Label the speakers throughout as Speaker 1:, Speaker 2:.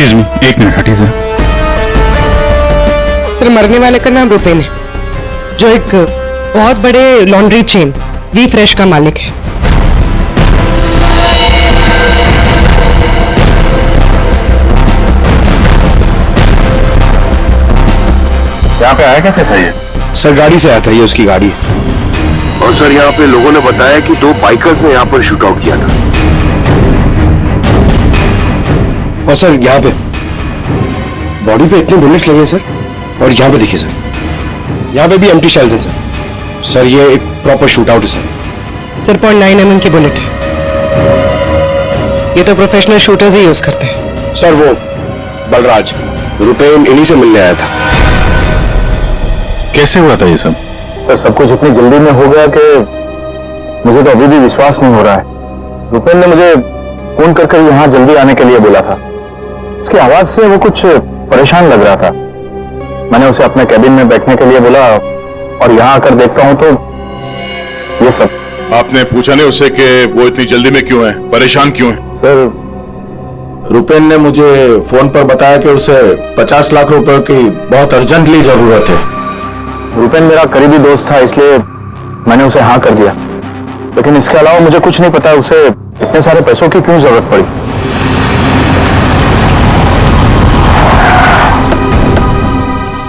Speaker 1: Excuse me, एक minute हटिए sir.
Speaker 2: Sir, मरने वाले का नाम रुपेन है, जो एक बहुत बड़े लॉन्ड्री चेन वी फ्रेश का मालिक है।
Speaker 1: यहाँ पे आया कैसे था ये?
Speaker 3: सर गाड़ी से आया था, ये उसकी गाड़ी है।
Speaker 4: और सर यहाँ पे लोगों ने बताया कि 2 बाइकर्स ने यहाँ पर शूट आउट किया था।
Speaker 3: और सर यहाँ पे बॉडी पे इतने बुलेट्स लगे हैं सर, और यहाँ पे देखिए सर, यहाँ पे भी एम्प्टी शेल्स हैं सर। सर ये एक प्रॉपर शूट आउट है सर।
Speaker 2: सर 0.9 mm की बुलेट है। ये तो प्रोफेशनल शूटर्स ही यूज करते हैं।
Speaker 3: सर वो बलराज रुपेन इन्हीं से मिलने आया था।
Speaker 1: कैसे हुआ था ये सब?
Speaker 4: सर सब कुछ इतनी जल्दी में हो गया कि मुझे तो अभी भी विश्वास नहीं हो रहा है। रुपेन ने मुझे फोन करके यहाँ जल्दी आने के लिए बोला था। उसकी आवाज से वो कुछ परेशान लग रहा था। मैंने उसे अपने कैबिन में बैठने के लिए बोला, और यहाँ आकर देखता हूँ तो ये सब।
Speaker 5: आपने पूछा नहीं उससे कि वो इतनी जल्दी में क्यों है, परेशान क्यों है?
Speaker 4: सर
Speaker 3: रुपेन ने मुझे फोन पर बताया कि उसे 50 लाख रुपए की बहुत अर्जेंटली जरूरत है।
Speaker 4: रुपेन मेरा करीबी दोस्त था, इसलिए मैंने उसे हाँ कर दिया। लेकिन इसके अलावा मुझे कुछ नहीं पता उसे इतने सारे पैसों की क्यों जरूरत पड़ी।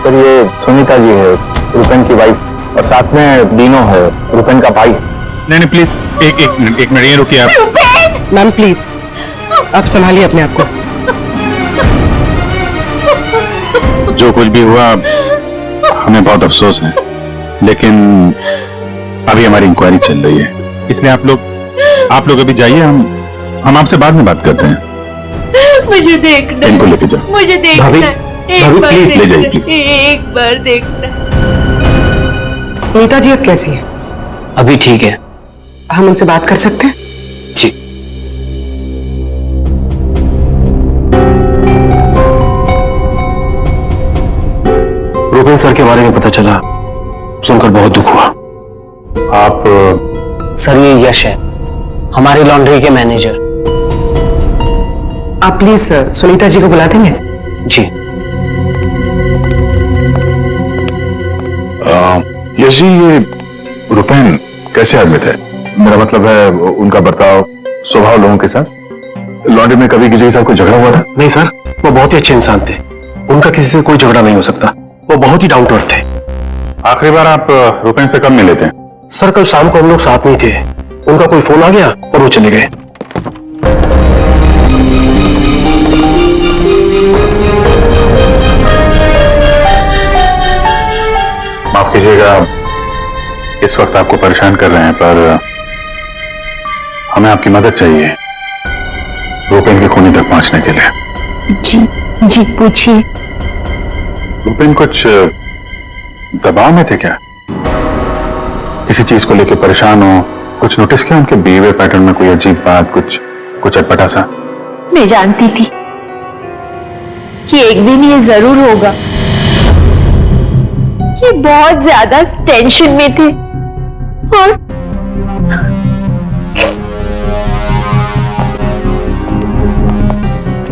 Speaker 4: सर ये सुनीता जी है, रुपेन की वाइफ, और साथ में दीनो है, रुपेन का भाई।
Speaker 1: नहीं प्लीज, एक मिनट ये रुकिए आप।
Speaker 2: मैम प्लीज, आप संभालिए अपने आप को।
Speaker 1: जो कुछ भी हुआ हमें बहुत अफसोस है, लेकिन अभी हमारी इंक्वायरी चल रही है, इसलिए आप लोग अभी जाइए, हम आपसे बाद में बात करते हैं।
Speaker 6: मुझे देखना,
Speaker 1: इनको लेके जाओ।
Speaker 6: मुझे देखना,
Speaker 3: भाभी
Speaker 1: प्लीज ले जाइए प्लीज।
Speaker 6: एक बार देखना।
Speaker 2: नीता जी अब कैसी है?
Speaker 7: अभी ठीक है।
Speaker 2: हम उनसे बात कर सकते हैं?
Speaker 7: जी।
Speaker 3: रुपेन सर के बारे में पता चला, सुनकर बहुत दुख हुआ।
Speaker 1: आप
Speaker 7: सर ये यश है, हमारी लॉन्ड्री के मैनेजर।
Speaker 2: आप प्लीज सुनीता जी को बुला देंगे?
Speaker 7: जी।
Speaker 5: यश जी, ये रुपेन कैसे आदमी थे? मेरा मतलब है उनका बर्ताव, स्वभाव लोगों के साथ। लॉन्ड्री में कभी किसी के साथ कोई झगड़ा हुआ था?
Speaker 3: नहीं सर, वो बहुत ही अच्छे इंसान थे, उनका किसी से कोई झगड़ा नहीं हो सकता। वो बहुत ही डाउन टू अर्थ थे।
Speaker 1: आखिरी बार आप रुपेन से कब मिले थे?
Speaker 3: सर कल शाम को हम लोग साथ नहीं थे, उनका कोई फोन आ गया और वो चले गए।
Speaker 1: माफ कीजिएगा, इस वक्त आपको परेशान कर रहे हैं, पर हमें आपकी मदद चाहिए रुपेन के खूनी तक पहुंचने के लिए।
Speaker 6: जी पूछिए।
Speaker 1: रुपेन कुछ दबाव में थे क्या? किसी चीज को लेकर परेशान हो? कुछ नोटिस किया उनके बिहेवियर पैटर्न में? कोई अजीब बात, कुछ अटपटा सा?
Speaker 6: मैं जानती थी कि एक दिन ये जरूर होगा। ये बहुत ज्यादा टेंशन में थे, और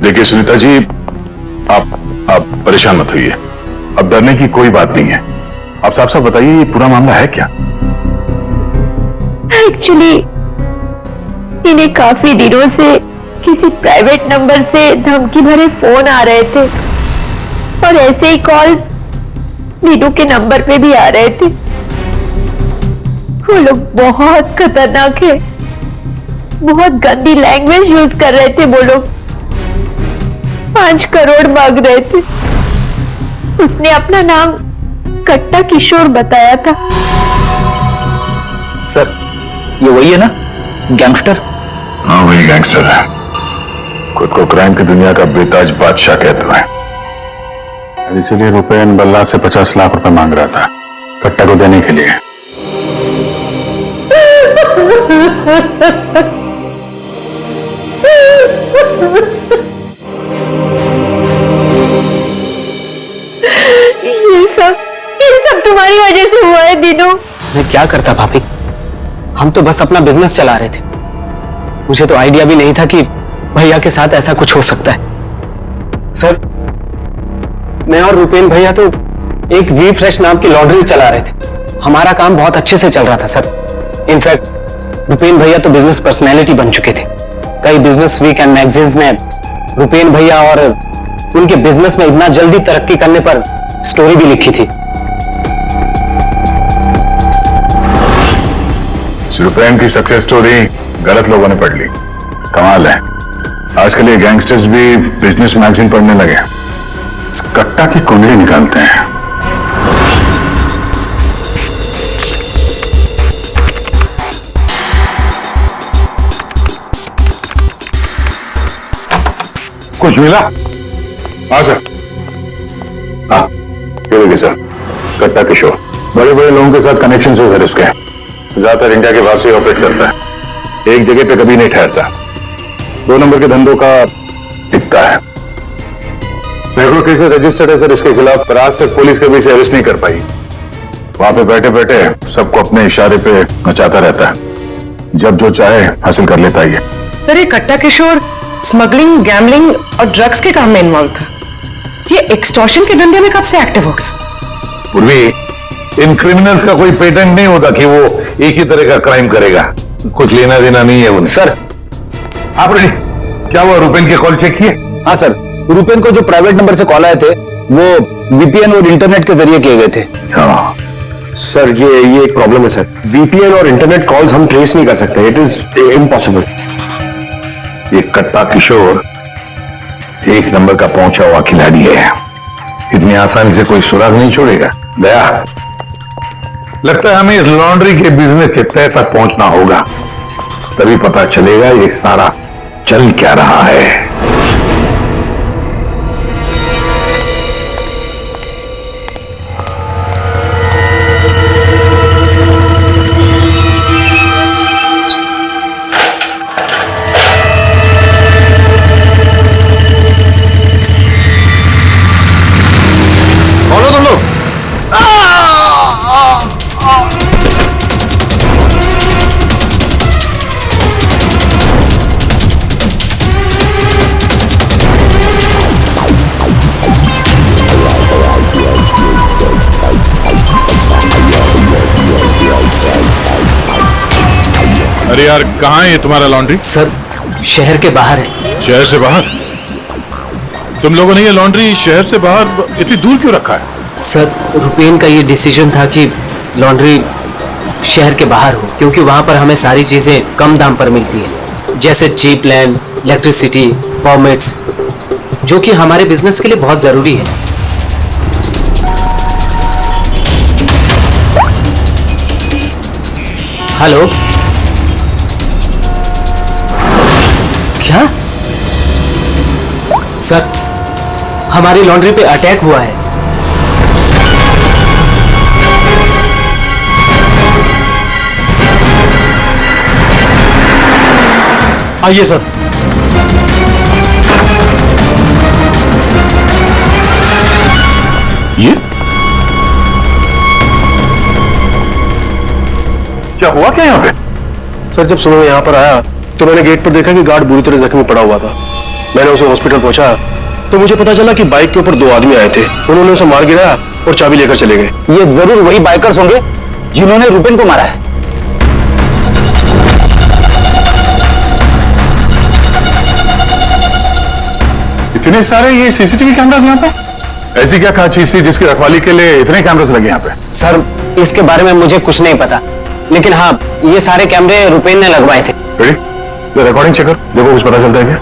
Speaker 5: देखिए सुनीता जी, आप परेशान मत होइए। अब डरने की कोई बात नहीं है। आप साफ साफ बताइए, ये पूरा मामला है क्या?
Speaker 6: एक्चुअली इन्हें काफी दिनों से किसी प्राइवेट नंबर से धमकी भरे फोन आ रहे थे, और ऐसे ही कॉल्स नीनू के नंबर पे भी आ रहे थे। वो लोग बहुत खतरनाक है, बहुत गंदी लैंग्वेज यूज कर रहे थे। वो लोग 5 करोड़ मांग रहे थे। उसने अपना नाम कट्टा किशोर बताया था।
Speaker 7: सर ये वही है ना, गैंगस्टर?
Speaker 5: हाँ वही गैंगस्टर है, खुद को क्राइम की दुनिया का बेताज बादशाह कहते हैं।
Speaker 1: इसीलिए रुपेन बल्ला से 50 लाख रुपए मांग रहा था कट्टा को देने के लिए।
Speaker 6: ये सब तुम्हारी वजह से हुआ है दीनू।
Speaker 7: मैं क्या करता भाभी, हम तो बस अपना बिजनेस चला रहे थे। मुझे तो आइडिया भी नहीं था कि भैया के साथ ऐसा कुछ हो सकता है। सर, मैं और रुपेन भैया तो एक वी फ्रेश नाम की लॉन्ड्री चला रहे थे। हमारा काम बहुत अच्छे से चल रहा था सर। इनफैक्ट रुपेन भैया तो बिजनेस पर्सनैलिटी बन चुके थे। कई बिजनेस वीक एंड मैगजीन्स ने रुपेन भैया और उनके बिजनेस में इतना जल्दी तरक्की करने पर स्टोरी भी लिखी थी।
Speaker 5: रुपेन की सक्सेस स्टोरी गलत लोगों ने पढ़ ली। कमाल है, आजकल ये गैंगस्टर्स भी बिजनेस मैगजीन पढ़ने लगे। इस कट्टा की कुंडली निकालते हैं। कुछ मिला? हाँ सर। हाँ, ये देखिए सर, कट्टा किशोर बड़े बड़े लोगों के साथ कनेक्शन है सर इसके। ज्यादातर इंडिया के बाहर से ऑपरेट करता है, एक जगह पे कभी नहीं ठहरता। 2 नंबर के धंधों का टिकता है। सैकड़ों केसेस रजिस्टर्ड है सर इसके खिलाफ, पर आज तक पुलिस कभी इसे अरेस्ट नहीं कर पाई। वहां पे बैठे बैठे सबको अपने इशारे पे नचाता रहता है, जब जो चाहे हासिल कर लेता है।
Speaker 2: सर, ये कट्टा किशोर स्मगलिंग, गैम्बलिंग और ड्रग्स के काम में इन्वॉल्व था। ये एक्सटॉर्शन के धंधे में कब से एक्टिव हो गया?
Speaker 5: पूर्वी, इन क्रिमिनल्स का कोई पेटेंट नहीं होता कि वो एक ही तरह का क्राइम करेगा। कुछ लेना देना नहीं है उन्हें।
Speaker 7: सर,
Speaker 5: आपने क्या हुआ, रुपेन के कॉल चेक किए?
Speaker 3: हाँ सर, रुपेन को जो प्राइवेट नंबर से कॉल आए थे वो वीपीएन और इंटरनेट के जरिए किए गए थे।
Speaker 5: हाँ
Speaker 3: सर, ये एक प्रॉब्लम है सर। वीपीएन और इंटरनेट कॉल्स हम ट्रेस नहीं कर सकते। It is impossible.
Speaker 5: ये कट्टा किशोर 1 नंबर का पहुंचा हुआ खिलाड़ी है। इतनी आसानी से कोई सुराग नहीं छोड़ेगा। दया, लगता है हमें इस लॉन्ड्री के बिजनेस के तह तक पहुंचना होगा, तभी पता चलेगा ये सारा चल क्या रहा है।
Speaker 1: अरे यार, कहाँ है ये तुम्हारा लॉन्ड्री?
Speaker 7: सर, शहर के बाहर है।
Speaker 1: शहर से बाहर? तुम लोगों ने ये लॉन्ड्री शहर से बाहर इतनी दूर क्यों रखा है?
Speaker 7: सर, रुपेन का ये डिसीजन था कि लॉन्ड्री शहर के बाहर हो, क्योंकि वहां पर हमें सारी चीजें कम दाम पर मिलती है, जैसे चीप लैंड, इलेक्ट्रिसिटी, परमिट्स, जो कि हमारे बिजनेस के लिए बहुत जरूरी है। हेलो, क्या? सर, हमारी लॉन्ड्री पे अटैक हुआ है।
Speaker 3: आइए सर।
Speaker 5: ये क्या हुआ क्या यहाँ पे?
Speaker 3: सर, जब सुबह मैं यहाँ पर आया तो मैंने गेट पर देखा कि गार्ड बुरी तरह जख्मी पड़ा हुआ था। मैंने उसे हॉस्पिटल पहुंचाया तो मुझे पता चला कि बाइक के ऊपर 2 आदमी आए थे। उन्होंने उसे मार गिराया और चाबी लेकर चले गए।
Speaker 7: ये जरूर वही बाइकर्स होंगे जिन्होंने रुपेन को मारा है।
Speaker 5: इतने सारे ये सीसीटीवी कैमरास यहाँ पे? ऐसी क्या चीज थी जिसकी रखवाली के लिए इतने कैमरास लगे यहाँ पे?
Speaker 7: सर, इसके बारे में मुझे कुछ नहीं पता, लेकिन हाँ, ये सारे कैमरे रुपेन ने लगवाए थे।
Speaker 5: रिकॉर्डिंग चेक कर, देखो कुछ पता चलता है क्या?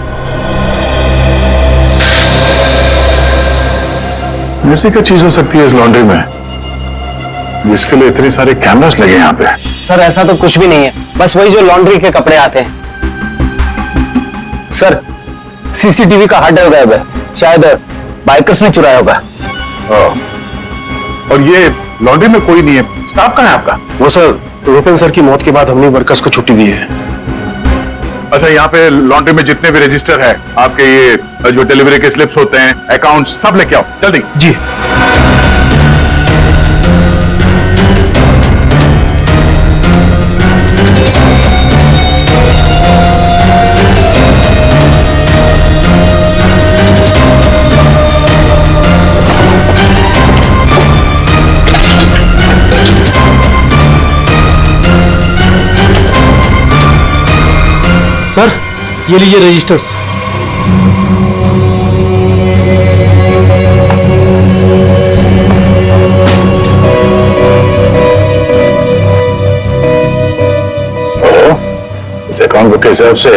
Speaker 5: ऐसी क्या चीज हो सकती है इस लॉन्ड्री में जिसके लिए इतने सारे कैमरास लगे यहाँ पे?
Speaker 7: सर, ऐसा तो कुछ भी नहीं है, बस वही जो लॉन्ड्री के कपड़े आते हैं। सर, सीसीटीवी का हार्ड ड्राइव गायब है, शायद बाइकर्स ने चुराया होगा।
Speaker 5: और ये लॉन्ड्री में कोई नहीं है, स्टाफ कहाँ है आपका?
Speaker 3: वो सर, रुपेन सर की मौत के बाद हमने वर्कर्स को छुट्टी दी है।
Speaker 5: अच्छा, यहाँ पे लॉन्ड्री में जितने भी रजिस्टर है, आपके ये जो डिलीवरी के स्लिप्स होते हैं, अकाउंट, सब लेके आओ जल्दी।
Speaker 3: जी। सर ये लीजिए रजिस्टर्स।
Speaker 5: इस अकाउंट बुक के हिसाब से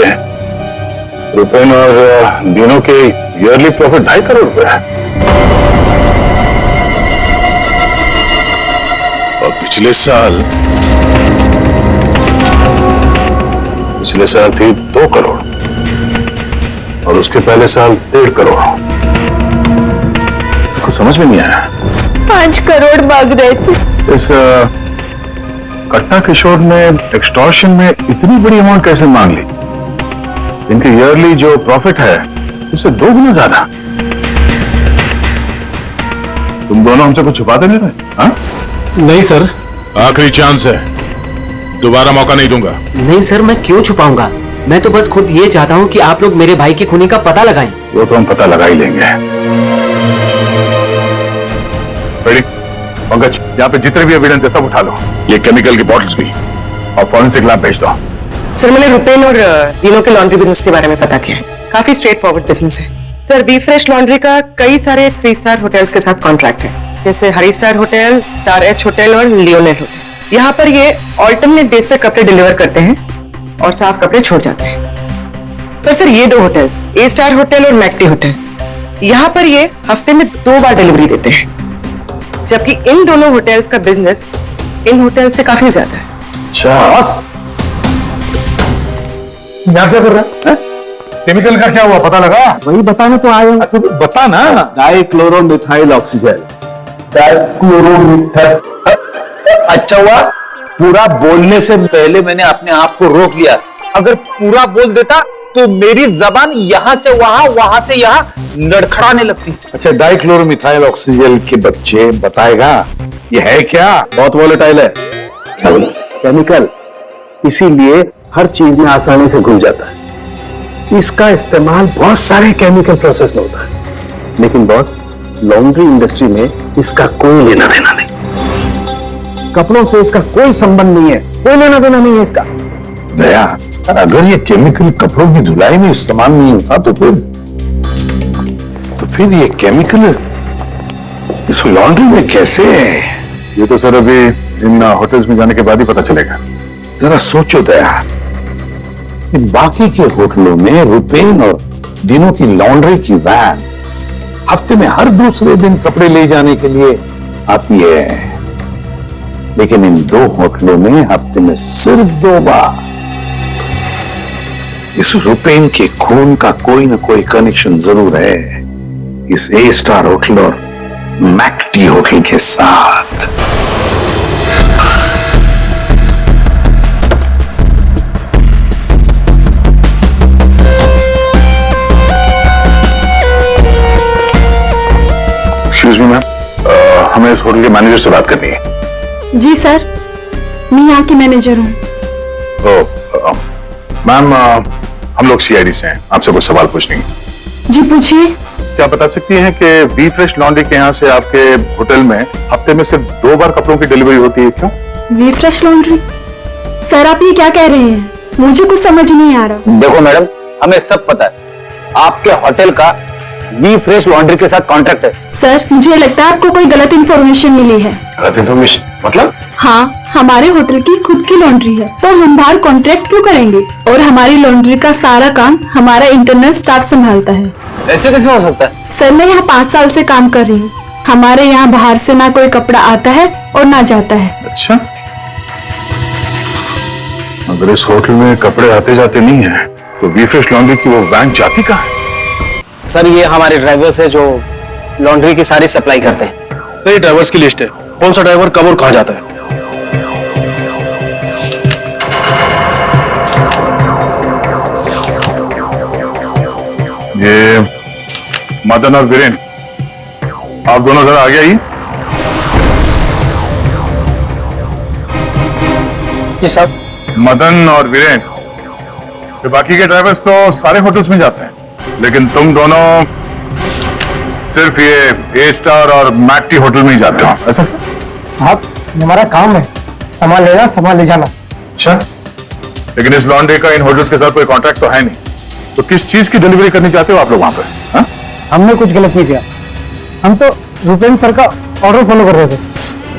Speaker 5: रुपेन और दिनों के ईयरली प्रॉफिट 2.5 करोड़ रुपए है। और पिछले साल थी 2 करोड़ और उसके पहले साल 1.5 करोड़। कुछ समझ में नहीं आया।
Speaker 6: 5 करोड़ मांग रहे थे।
Speaker 5: इस कट्टा किशोर ने एक्सटॉर्शन में इतनी बड़ी अमाउंट कैसे मांग ली? इनके ईयरली जो प्रॉफिट है उससे 2 गुना ज्यादा। तुम दोनों हमसे कुछ छुपाते नहीं रहे? हाँ?
Speaker 3: नहीं सर।
Speaker 1: आखिरी चांस है, दोबारा मौका नहीं दूंगा।
Speaker 7: नहीं सर, मैं क्यों छुपाऊंगा? मैं तो बस खुद ये चाहता हूँ कि आप लोग मेरे भाई के खूनी का पता लगाएं।
Speaker 5: वो तो हम पता लगा ही लेंगे। रेडी? पंकज, यहाँ पे जितने भी एविडेंस है सब उठा लो। ये केमिकल की बॉटल्स भी और फॉरेंसिक लैब भेज दो।
Speaker 2: सर मैंने रुपेन और दिनों के लॉन्ड्री बिजनेस के बारे में पता किया है। काफी स्ट्रेट फॉरवर्ड बिजनेस है सर। वी फ्रेश लॉन्ड्री का कई सारे 3 स्टार होटल्स के साथ कॉन्ट्रैक्ट है, जैसे Hari star hotel, star H hotel और लियोनेल होटल। यहाँ पर ये ऑल्टरनेट डेज पे कपड़े डिलीवर करते हैं और साफ कपड़े छोड़ जाते हैं। पर सर ये 2 होटल्स, ए स्टार होटल और मैक्टी होटल, यहाँ पर ये हफ्ते में 2 बार डिलीवरी देते हैं, जबकि इन दोनों होटल्स का बिजनेस इन होटल से काफी ज्यादा है।
Speaker 5: अच्छा,
Speaker 3: यहाँ क्या कर रहा है?
Speaker 5: केमिकल का क्या हुआ पता लगा?
Speaker 3: वही बताने तो आए हैं।
Speaker 5: बता ना।
Speaker 4: डाइक्लोरोमिथाइल ऑक्सीजन। डाइक्लोरोमिथाइल। अच्छा हुआ पूरा बोलने से पहले मैंने अपने आप को रोक लिया। अगर पूरा बोल देता तो मेरी जबान यहां से वहां, वहां से यहां लड़खड़ाने लगती।
Speaker 5: अच्छा, डाइक्लोरोमिथाइल ऑक्सीजन के बच्चे बताएगा ये है क्या?
Speaker 4: बहुत वोलेटाइल है।
Speaker 5: क्या बोला?
Speaker 4: केमिकल, इसीलिए हर चीज में आसानी से घुल जाता है। इसका इस्तेमाल बहुत सारे केमिकल प्रोसेस में होता है, लेकिन बॉस लॉन्ड्री इंडस्ट्री में इसका कोई लेना देना नहीं। कपड़ों से इसका कोई संबंध नहीं है, कोई लेना देना नहीं है इसका।
Speaker 5: दया, अगर ये केमिकल कपड़ों की धुलाई में इस्तेमाल नहीं होता तो फिर ये केमिकल इस लॉन्ड्री में कैसे? ये तो सर अभी इन होटल्स में जाने के बाद ही पता चलेगा। जरा सोचो दया, बाकी के होटलों में रुपेन और दिनों की लॉन्ड्री की वैन हफ्ते में हर दूसरे दिन कपड़े ले जाने के लिए आती है, लेकिन इन 2 होटलों में हफ्ते में सिर्फ 2 बार। इस रुपेन के खून का कोई ना कोई कनेक्शन जरूर है इस ए स्टार होटल और मैक्टी होटल के साथ। एक्सक्यूज मी मैम, हमें इस होटल के मैनेजर से बात करनी है।
Speaker 6: जी सर, मैं यहाँ की मैनेजर हूँ।
Speaker 5: मैम, हम लोग सीआईडी से हैं, आपसे कुछ सवाल पूछने हैं।
Speaker 6: जी पूछिए।
Speaker 5: क्या बता सकती हैं कि वी फ्रेश लॉन्ड्री के यहाँ से आपके होटल में हफ्ते में सिर्फ 2 बार कपड़ों की डिलीवरी होती है, क्यों?
Speaker 6: We fresh laundry? सर आप ये क्या कह रहे हैं? मुझे कुछ समझ नहीं आ रहा।
Speaker 4: देखो मैडम, हमें सब पता है आपके होटल का वी फ्रेश लॉन्ड्री के साथ कॉन्ट्रैक्ट है।
Speaker 6: सर मुझे लगता है आपको कोई गलत इन्फॉर्मेशन मिली है।
Speaker 5: गलत इन्फॉर्मेशन मतलब?
Speaker 6: हाँ, हमारे होटल की खुद की लॉन्ड्री है, तो हम बाहर कॉन्ट्रैक्ट क्यों करेंगे? और हमारी लॉन्ड्री का सारा काम हमारा इंटरनल स्टाफ संभालता है।
Speaker 4: ऐसे कैसे हो सकता है?
Speaker 6: सर मैं यहाँ 5 साल से काम कर रही हूँ। हमारे यहाँ बाहर से ना कोई कपड़ा आता है और ना जाता है।
Speaker 5: अच्छा, अगर इस होटल में कपड़े आते जाते नहीं है तो वी फ्रेश लॉन्ड्री की वो वैन जाती कहाँ है?
Speaker 7: सर ये हमारे ड्राइवर्स है जो लॉन्ड्री की सारी सप्लाई करते हैं।
Speaker 3: सर ये ड्राइवर्स की लिस्ट है, कौन सा ड्राइवर कब और कहाँ जाता है।
Speaker 5: ये मदन और वीरेन, आप दोनों जरा आगे आइए।
Speaker 7: जी साहब।
Speaker 5: मदन और वीरेन, ये बाकी के ड्राइवर्स तो सारे होटल्स में जाते हैं, लेकिन तुम दोनों सिर्फ ये ए स्टार और मैक्टी होटल में ही जाते हो, ऐसा?
Speaker 3: साहब हमारा काम है, सामान लेना सामान ले जाना।
Speaker 5: अच्छा, लेकिन इस लॉन्ड्री का इन होटल्स के साथ कोई कॉन्ट्रैक्ट तो है नहीं, तो किस चीज की डिलीवरी करनी चाहते हो आप लोग वहां पर? हाँ?
Speaker 8: हमने कुछ गलत नहीं किया, हम तो रुपेन सर का ऑर्डर फॉलो कर रहे थे।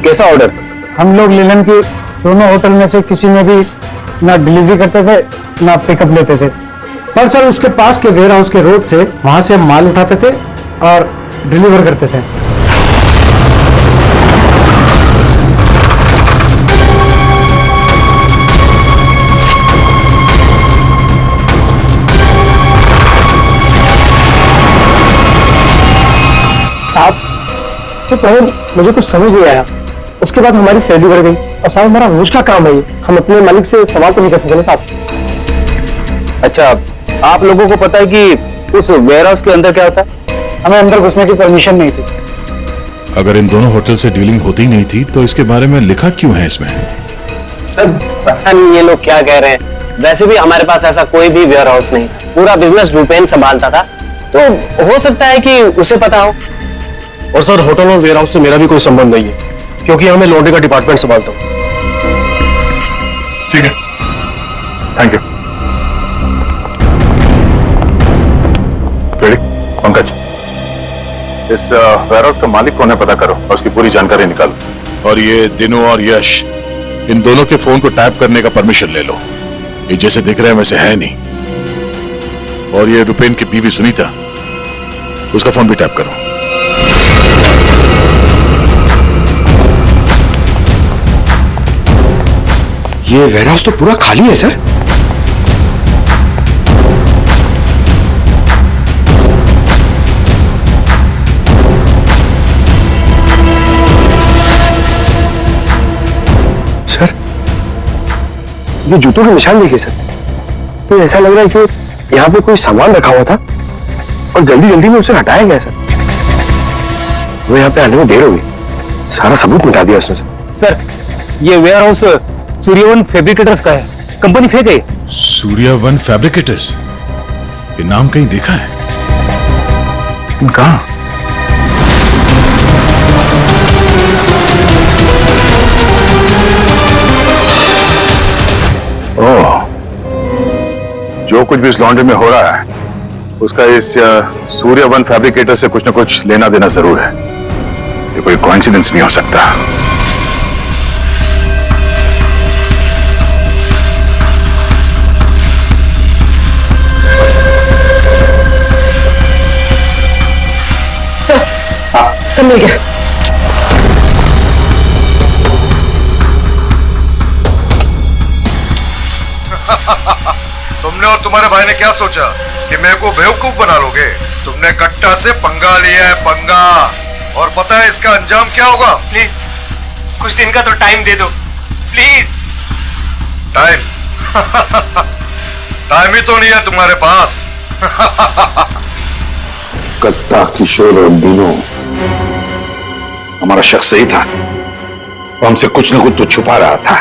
Speaker 3: कैसा ऑर्डर?
Speaker 8: हम लोग लीलन के दोनों होटल में से किसी में भी ना डिलीवरी करते थे ना पिकअप लेते थे, पर सर उसके पास के वेयर हाउस के रोड से वहां से हम माल उठाते थे और डिलीवर करते थे।
Speaker 3: साहब से पहले मुझे कुछ समझ नहीं आया, उसके बाद हमारी सैलरी बढ़ गई और साहब हमारा रोज का काम है ये, हम अपने मालिक से सवाल तो नहीं कर सकते ना साहब।
Speaker 4: अच्छा, आप लोगों को पता है कि उस वेयर हाउस के अंदर क्या होता है?
Speaker 8: हमें अंदर घुसने की परमिशन नहीं थी।
Speaker 9: अगर इन दोनों होटल से डीलिंग होती नहीं थी तो इसके बारे में लिखा क्यों है इसमें?
Speaker 7: सर पता नहीं ये लोग क्या कह रहे हैं, वैसे भी हमारे पास ऐसा कोई भी वेयर हाउस नहीं था, पूरा बिजनेस रुपेन संभालता था, तो हो सकता है कि उसे पता हो।
Speaker 3: और सर होटल और वेयर हाउस से मेरा भी कोई संबंध नहीं है, क्योंकि हमें लॉन्ड्री का डिपार्टमेंट संभालता हूँ।
Speaker 5: ठीक है, थैंक यू। रेडी? पंकज, इस वेयर हाउस का मालिक कौन है पता करो और उसकी पूरी जानकारी निकालो।
Speaker 9: और ये दिनू और यश, इन दोनों के फोन को टैप करने का परमिशन ले लो, ये जैसे दिख रहे हैं वैसे है नहीं। और ये रुपेन की बीवी सुनीता, उसका फोन भी टैप करो।
Speaker 4: ये वेयर हाउस तो पूरा खाली है सर।
Speaker 3: सर ये जूतों के निशान देखिए सर, तो ऐसा लग रहा है कि यहाँ पे कोई सामान रखा हुआ था और जल्दी जल्दी में उसे हटाया गया सर। वो यहाँ पे आने में देर हो गई, सारा सबूत मिटा दिया उसने सर। ये वेयर हाउस सूर्यवन फैब्रिकेटर्स का है, कंपनी फेंक गई।
Speaker 9: सूर्यवन फैब्रिकेटर्स, ये नाम कहीं देखा है?
Speaker 5: लेकिन कहाँ? ओह, जो कुछ भी इस लॉन्ड्री में हो रहा है उसका इस सूर्यवन फैब्रिकेटर से कुछ ना कुछ लेना देना जरूर है। ये कोई कोइंसिडेंस नहीं हो सकता।
Speaker 2: सब मिल गया।
Speaker 10: तुमने और तुम्हारे भाई ने क्या सोचा कि मेरे को बेवकूफ बना लोगे? तुमने कट्टा से पंगा लिया है, पंगा। और पता है इसका अंजाम क्या होगा?
Speaker 7: प्लीज कुछ दिन का तो टाइम दे दो प्लीज।
Speaker 10: टाइम? टाइम ही तो नहीं है तुम्हारे पास।
Speaker 5: कट्टा, किशोर और दीनू हमारा शख्स सही था, वो हमसे कुछ न कुछ तो छुपा रहा था।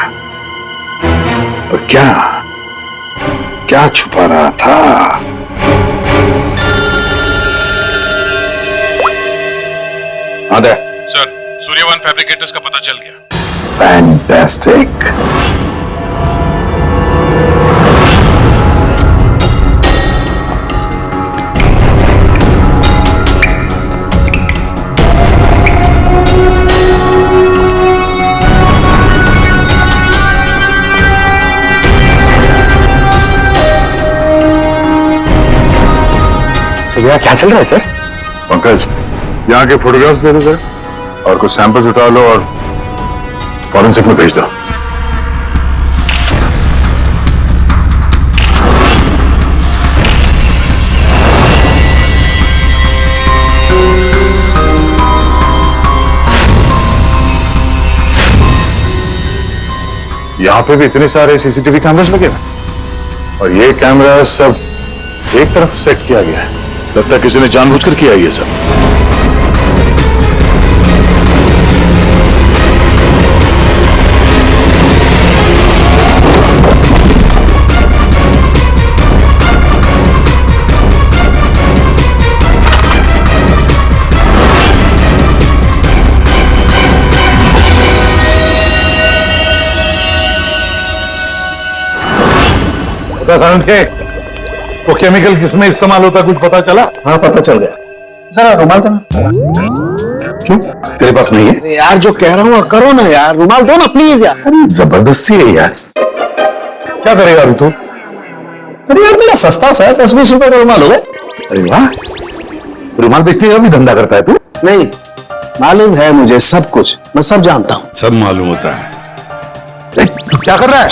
Speaker 5: और क्या क्या छुपा रहा था? आदे
Speaker 9: सर, सूर्यवन फैब्रिकेटर्स का पता चल गया।
Speaker 5: फैंटास्टिक।
Speaker 3: यहाँ क्या चल रहा है सर?
Speaker 5: पंकज, यहाँ के फोटोग्राफ्स दे दो सर, और कुछ सैंपल्स उठा लो और फॉरेंसिक में भेज दो। यहाँ पे भी इतने सारे सीसीटीवी कैमरास लगे हैं और ये कैमरा सब एक तरफ सेट किया गया है।
Speaker 9: लगता है किसी ने जानबूझकर किया ये सब।
Speaker 5: समझे वो केमिकल किसमें इस्तेमाल होता कुछ पता चला?
Speaker 3: हाँ पता चल गया।
Speaker 5: सर रुमाल का क्यों तेरे पास नहीं है?
Speaker 3: यार जो कह रहा हूँ करो ना यार, रुमाल दो ना प्लीज यार।
Speaker 5: अरे जबरदस्ती है यार, क्या करेगा अभी तू?
Speaker 3: अरे यार मेरा सस्ता सा है, 10-20 रुपए का रुमाल होगा।
Speaker 5: अरे वाह, रुमाल बेचने का भी धंधा करता है तू?
Speaker 3: नहीं, मालूम है मुझे सब कुछ, मैं सब जानता हूँ।
Speaker 9: सब मालूम होता है।
Speaker 5: तू क्या कर रहा है?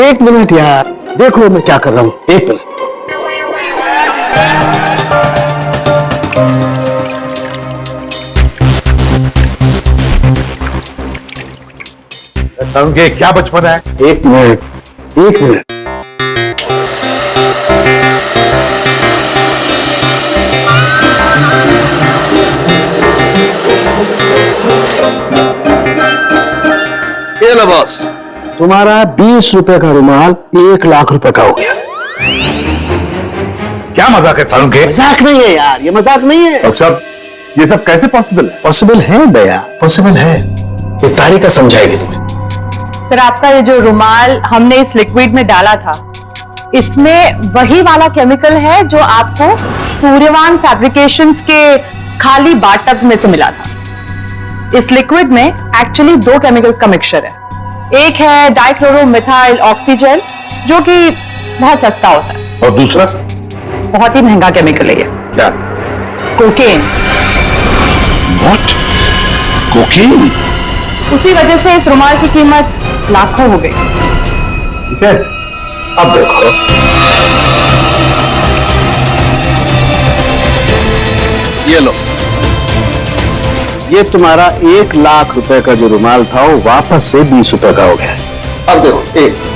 Speaker 3: 1 मिनट यार, देखो मैं क्या कर रहा हूँ, 1 मिनट।
Speaker 5: समझे क्या बचपन है?
Speaker 3: 1 मिनट, 1 मिनट। ये लो बॉस, तुम्हारा 20 रुपए का रुमाल 1 लाख रुपए का हो गया।
Speaker 5: क्या मजाक है सारुण के?
Speaker 3: मजाक नहीं है यार, ये मजाक नहीं है।
Speaker 5: डॉक्टर साहब ये सब कैसे पॉसिबल है?
Speaker 3: पॉसिबल है भैया, पॉसिबल है। ये तारिका समझाएगी तुम्हें।
Speaker 2: सर आपका ये जो रुमाल हमने इस लिक्विड में डाला था, इसमें वही वाला केमिकल है जो आपको सूर्यवान फैब्रिकेशंस के खाली बाथटब्स में से मिला था। इस लिक्विड में एक्चुअली 2 केमिकल्स का मिक्सचर है। एक है डाइक्लोरोमिथाइल ऑक्सीजेल जो कि बहुत सस्ता होता है,
Speaker 5: और दूसरा?
Speaker 2: बहुत ही महंगा केमिकल है ये,
Speaker 5: क्या?
Speaker 2: कोकेन।
Speaker 5: व्हाट? कोकीन?
Speaker 2: उसी वजह से इस रुमाल की कीमत लाखों हो गई।
Speaker 5: ठीक है, अब देखो।
Speaker 3: ये लो, ये तुम्हारा 1 लाख रुपए का जो रुमाल था वो वापस से 20 रुपए का हो गया। अब देखो, एक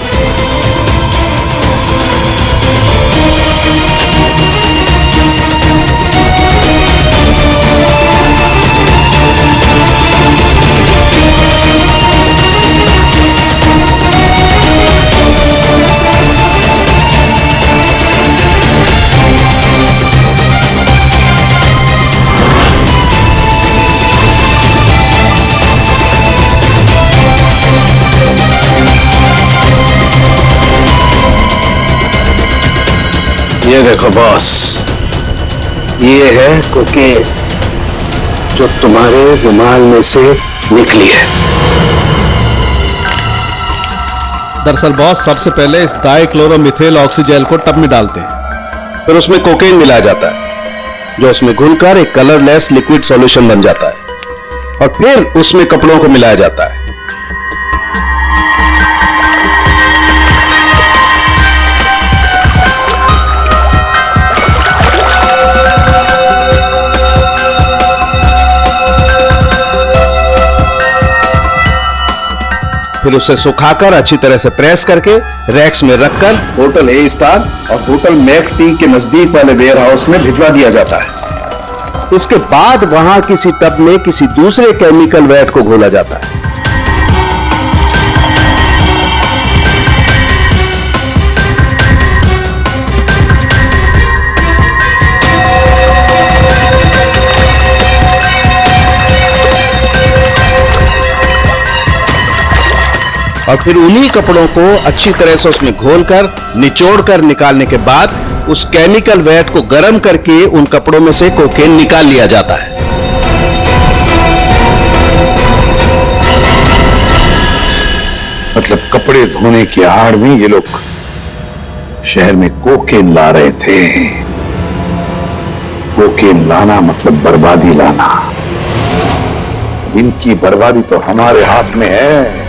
Speaker 3: ये देखो बॉस, ये है कोकेन जो तुम्हारे रुमाल में से निकली है।
Speaker 11: दरअसल बॉस सबसे पहले इस डाइक्लोरोमिथेल ऑक्सीजेल को टब में डालते हैं,
Speaker 3: फिर उसमें कोकेन मिलाया जाता है जो उसमें घुलकर एक कलरलेस लिक्विड सॉल्यूशन बन जाता है, और फिर उसमें कपड़ों को मिलाया जाता है। फिर उसे सुखाकर अच्छी तरह से प्रेस करके रैक्स में रखकर
Speaker 10: होटल ए स्टार और होटल मैक टी के नजदीक वाले वेयर हाउस में भिजवा दिया जाता है।
Speaker 3: इसके बाद वहां किसी टब में किसी दूसरे केमिकल वैट को घोला जाता है। और फिर उन्हीं कपड़ों को अच्छी तरह से उसमें घोलकर निचोड़कर निकालने के बाद उस केमिकल वैट को गर्म करके उन कपड़ों में से कोकेन निकाल लिया जाता है।
Speaker 5: मतलब कपड़े धोने की आड़ में ये लोग शहर में कोकेन ला रहे थे। कोकेन लाना मतलब बर्बादी लाना। इनकी बर्बादी तो हमारे हाथ में है।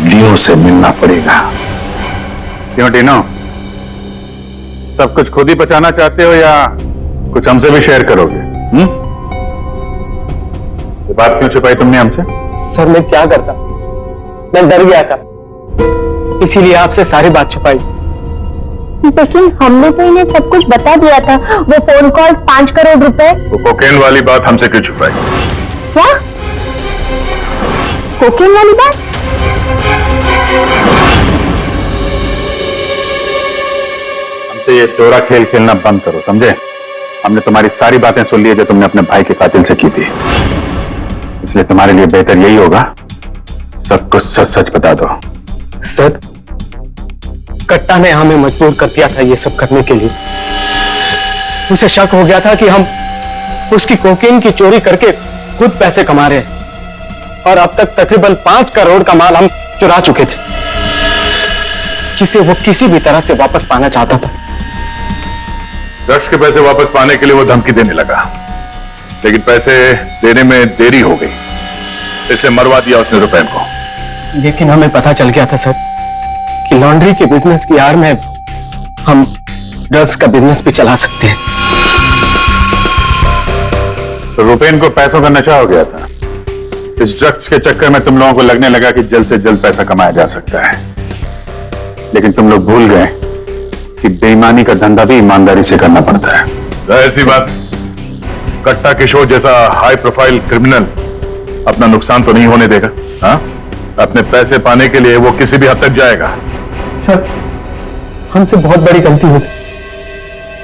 Speaker 5: डिनो से मिलना पड़ेगा। क्यों डिनो, सब कुछ खुद ही बचाना चाहते हो या कुछ हमसे भी शेयर करोगे? ये बात क्यों छुपाई तुमने हमसे?
Speaker 7: सर मैं क्या करता, मैं डर गया था, इसीलिए आपसे सारी बात छुपाई।
Speaker 6: लेकिन हमने तो इन्हें सब कुछ बता दिया था। वो फोन कॉल्स, 5 करोड़ रुपए।
Speaker 5: वो कोकेन वाली बात हमसे क्यों छुपाई?
Speaker 6: क्या? कोकेन वाली बात?
Speaker 5: हमसे ये चोरा खेल खेलना बंद करो, समझे? हमने तुम्हारी सारी बातें सुन ली जो तुमने अपने भाई के कातिल से की थी, इसलिए तुम्हारे लिए बेहतर यही होगा सब कुछ सच सच बता दो।
Speaker 7: सर कट्टा ने हमें मजबूर कर दिया था ये सब करने के लिए। उसे शक हो गया था कि हम उसकी कोकीन की चोरी करके खुद पैसे कमा रहे हैं और अब तक तकरीबन 5 करोड़ का माल हम चुरा चुके थे, जिसे वो किसी भी तरह से वापस पाना चाहता था।
Speaker 5: ड्रग्स के पैसे वापस पाने के लिए वो धमकी देने लगा, लेकिन पैसे देने में देरी हो गई, इसलिए मरवा दिया उसने रुपैन को।
Speaker 7: लेकिन हमें पता चल गया था सर कि लॉन्ड्री के बिजनेस की आड़ में हम ड्रग्स का बिजनेस भी चला सकते हैं।
Speaker 5: तो रुपैन को पैसों का नशा हो गया था। इस ड्रग्स के चक्कर में तुम लोगों को लगने लगा कि जल्द से जल्द पैसा कमाया जा सकता है, लेकिन तुम लोग भूल गए कि बेईमानी का धंधा भी ईमानदारी से करना पड़ता है। ऐसी बात, कट्टा किशोर जैसा हाई प्रोफाइल क्रिमिनल अपना नुकसान तो नहीं होने देगा। हाँ, अपने पैसे पाने के लिए वो किसी भी हद तक जाएगा।
Speaker 7: सर, हमसे बहुत बड़ी गलती हुई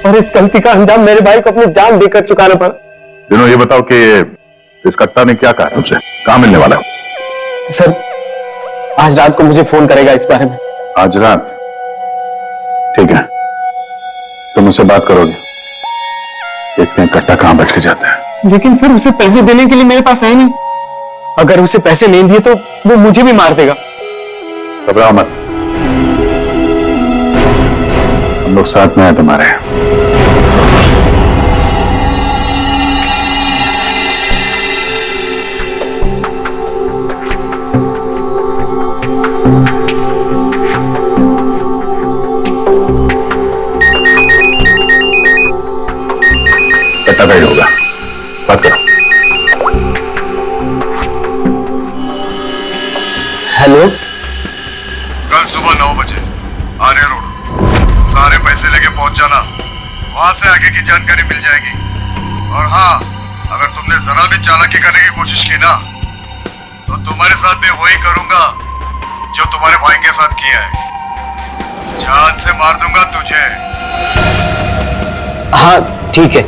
Speaker 7: और इस गलती का अंजाम मेरे भाई को अपनी जान देकर चुकाना पड़ा।
Speaker 5: दिनों ये बताओ कि इस कट्टा ने क्या कहा तुमसे, कहां मिलने वाला है?
Speaker 7: सर, आज रात को मुझे फोन करेगा इस बारे में।
Speaker 5: आज रात? ठीक है, तुम उससे बात करोगे, देखते हैं कट्टा कहां बच के जाता है।
Speaker 7: लेकिन सर, उसे पैसे देने के लिए मेरे पास है नहीं। अगर उसे पैसे नहीं दिए तो वो मुझे भी मार देगा।
Speaker 5: घबराओ मत, हम लोग साथ में हैं तुम्हारे। कट्टा गाइड होगा, बात करो।
Speaker 7: हेलो,
Speaker 10: कल सुबह 9 बजे आर्य रोड, सारे पैसे लेके पहुंच जाना। वहां से आगे की जानकारी मिल जाएगी। और हाँ, अगर तुमने जरा भी चालाकी करने की कोशिश की ना, तो तुम्हारे साथ भी वही करूंगा जो तुम्हारे भाई के साथ किया है। जान से मार दूंगा तुझे।
Speaker 7: हाँ ठीक है।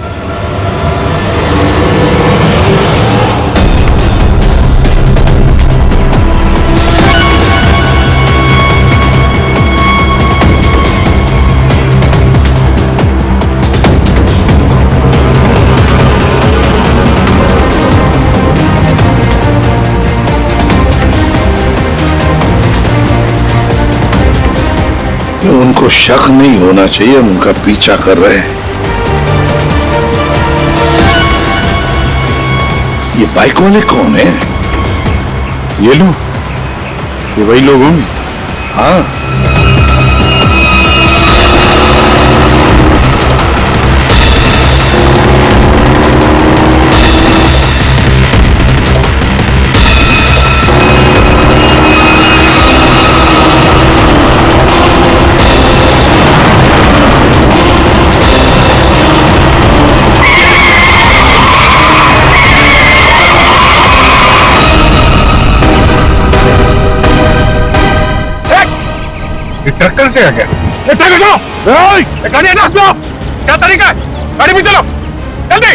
Speaker 12: उनको शक नहीं होना चाहिए, उनका पीछा कर रहे हैं। ये बाइक वाले कौन है?
Speaker 5: ये लोग, ये वही लोग होंगे।
Speaker 12: हाँ,
Speaker 5: ट्रैक्टर से आ गया। गाड़ी नाच लो, क्या तरीका है? गाड़ी में चलो, जल्दी।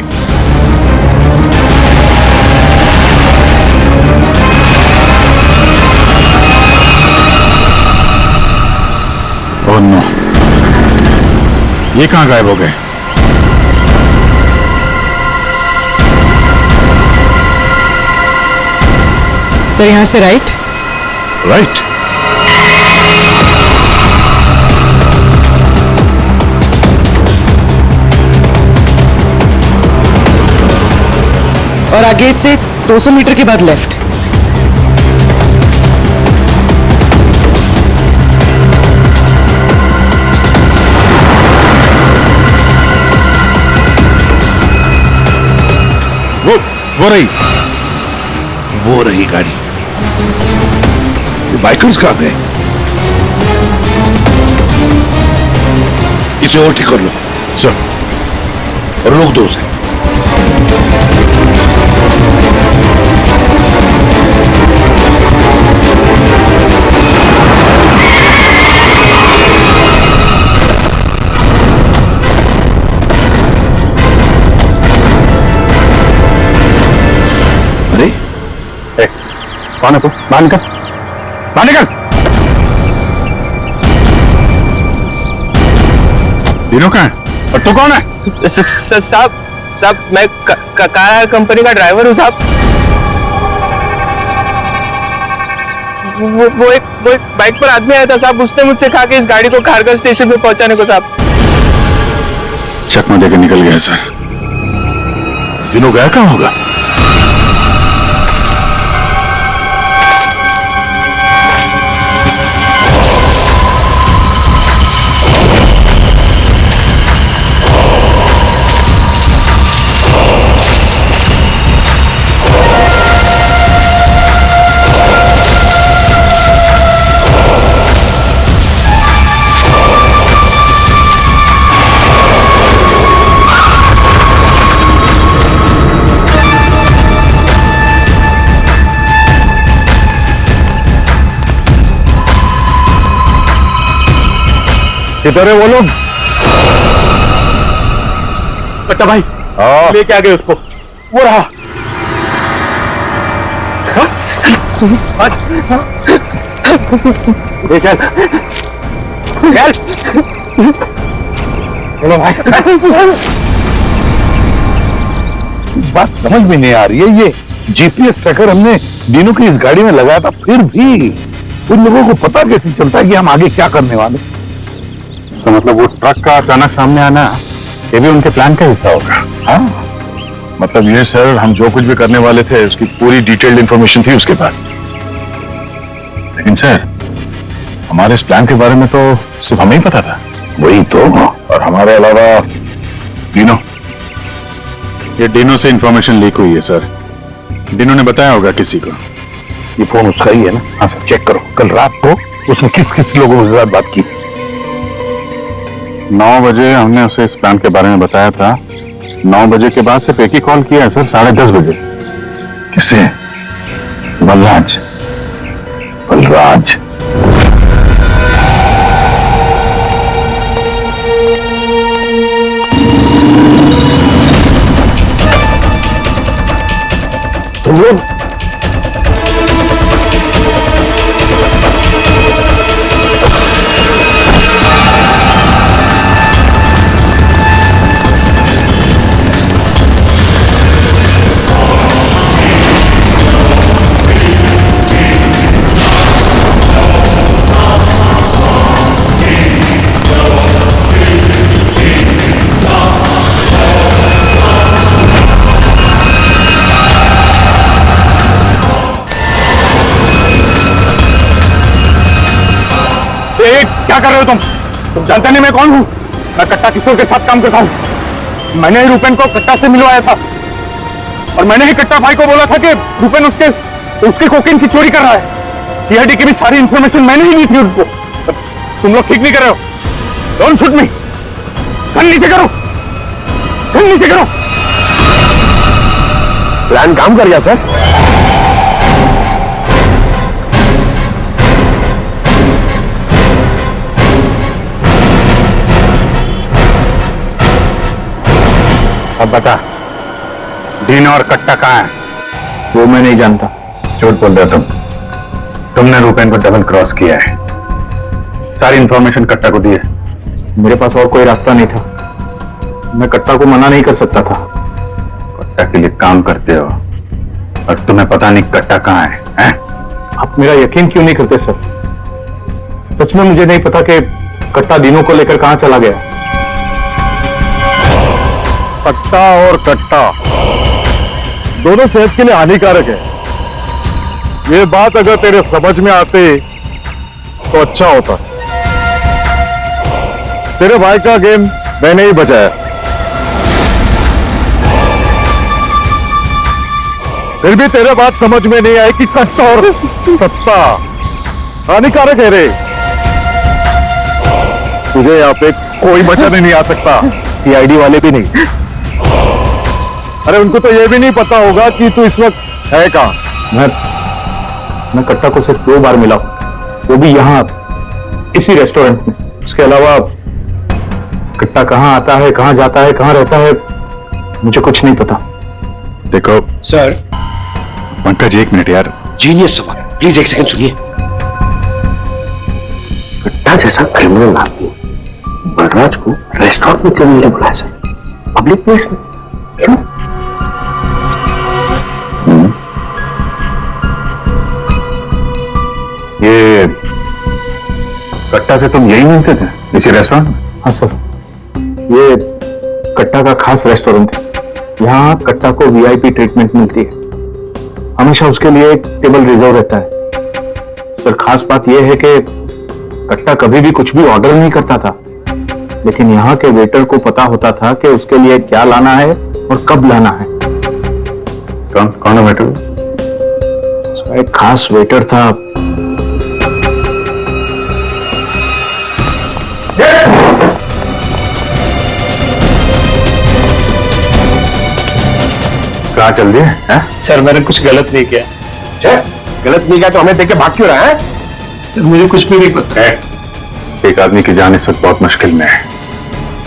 Speaker 5: ओह नो, ये कहां गायब हो गए?
Speaker 2: सर, यहाँ से राइट।
Speaker 5: राइट?
Speaker 2: और आगे से 200 मीटर के बाद लेफ्ट।
Speaker 12: वो रही गाड़ी। ये बाइकर्स कहां गए? इसे ओवरटेक कर लो
Speaker 5: सर,
Speaker 12: और रोक दो उसे। अरे
Speaker 5: कौन है तू? बाहर निकल, बाहर निकल।
Speaker 1: दीनू कहाँ है और तू कौन है?
Speaker 7: साहब मैं कार कंपनी का ड्राइवर हूँ साहब। वो एक बाइक पर आदमी आया था साहब, उसने मुझसे कहा कि इस गाड़ी को खारगर स्टेशन पे पहुंचाने को साहब।
Speaker 1: चकमा देकर निकल गया सर।
Speaker 9: दिनों गया कहाँ होगा?
Speaker 5: किधर है वो लोग?
Speaker 1: कट्टा भाई लेके आ गए उसको, वो रहा।
Speaker 5: चल चलो भाई। बात समझ में नहीं आ रही है, ये जीपीएस ट्रैकर हमने दिनों की इस गाड़ी में लगाया था, फिर भी उन लोगों को पता कैसे चलता है कि हम आगे क्या करने वाले?
Speaker 1: तो मतलब वो ट्रक का अचानक सामने आना ये भी उनके प्लान का हिस्सा होगा।
Speaker 5: हाँ,
Speaker 9: मतलब ये सर, हम जो कुछ भी करने वाले थे उसकी पूरी डिटेल्ड इंफॉर्मेशन थी उसके पास। लेकिन सर, हमारे इस प्लान के बारे में तो सिर्फ हमें ही पता था।
Speaker 5: वही तो। और हमारे अलावा
Speaker 1: डिनो, ये डिनो से इंफॉर्मेशन लीक हुई है सर। डिनो ने बताया होगा किसी को।
Speaker 5: ये फोन उसका ही है ना? हाँ सर, चेक करो कल रात को उसने किस किस लोगों के साथ बात की।
Speaker 1: 9 बजे हमने उसे इस प्लान के बारे में बताया था। 9 बजे के बाद सिर्फ एक ही कॉल किया है सर, 10:30 बजे।
Speaker 5: किससे? बलराज। बलराज तुम लोग
Speaker 1: क्या कर रहे हो तुम जानते नहीं मैं कौन हूँ? मैं कट्टा किशोर के साथ काम करता हूँ। मैंने ही रूपेन को कट्टा से मिलवाया था और मैंने ही कट्टा भाई को बोला था कि रूपेन उसके कोकीन की चोरी कर रहा है। सीआईडी की भी सारी इंफॉर्मेशन मैंने ही दी थी उनको। तुम लोग ठीक नहीं कर रहे हो। Don't shoot me. गन नीचे करो, गन नीचे करो।
Speaker 5: प्लान काम कर गया सर।
Speaker 1: अब बता, डीनो और कट्टा कहाँ है?
Speaker 4: वो मैं नहीं जानता।
Speaker 1: झूठ बोल रहे हो तुमने रूपेन को डबल क्रॉस किया है। सारी इंफॉर्मेशन कट्टा को दी है।
Speaker 4: मेरे पास और कोई रास्ता नहीं था, मैं कट्टा को मना नहीं कर सकता था।
Speaker 1: कट्टा के लिए काम करते हो और तुम्हें पता नहीं कट्टा कहाँ है?
Speaker 4: आप मेरा यकीन क्यों नहीं करते सर? सच में मुझे नहीं पता कि कट्टा दिनों को लेकर कहां चला गया।
Speaker 5: कट्टा और कट्टा दोनों सेहत के लिए हानिकारक है। ये बात अगर तेरे समझ में आते तो अच्छा होता। तेरे भाई का गेम मैंने ही बचाया, फिर भी तेरे बात समझ में नहीं आई कि कट्टा और सत्ता हानिकारक है रे। तुझे यहाँ पे कोई बचाने नहीं आ सकता, सीआईडी वाले भी नहीं। अरे उनको तो ये भी नहीं पता होगा कि तू इस वक्त है कहां।
Speaker 4: मैं कट्टा को सिर्फ 2 बार मिला, वो भी यहाँ इसी रेस्टोरेंट में। उसके अलावा कट्टा कहाँ आता है, कहाँ जाता है, कहाँ रहता है, मुझे कुछ नहीं पता।
Speaker 1: देखो
Speaker 12: सर।
Speaker 1: पंकज, 1 मिनट यार।
Speaker 12: जीनियस सवाल, प्लीज 1 सेकंड सुनिए।
Speaker 3: कट्टा जैसा क्रिमिनल आदमी बलराज को रेस्टोरेंट में क्यों नहीं बुलाया सर? पब्लिक प्लेस में क्यों?
Speaker 1: ये कट्टा से तुम यही मिलते थे इसी रेस्टोरेंट में?
Speaker 4: हाँ सर, ये कट्टा का खास रेस्टोरेंट है। यहाँ कट्टा को वीआईपी ट्रीटमेंट मिलती है। हमेशा उसके लिए एक टेबल रिजर्व रहता है। सर, खास बात यह है कि कट्टा कभी भी कुछ भी ऑर्डर नहीं करता था, लेकिन यहाँ के वेटर को पता होता था कि उसके लिए क्या लाना है और कब लाना है।
Speaker 1: कौन है वेटर?
Speaker 4: एक खास वेटर था।
Speaker 1: कहाँ चल दिए हैं?
Speaker 7: सर मैंने कुछ गलत नहीं किया।
Speaker 3: गलत नहीं किया तो हमें देख के भाग क्यों रहा है?
Speaker 7: सर मुझे कुछ भी नहीं पता है।
Speaker 1: एक आदमी की जान इस वक्त बहुत मुश्किल में है।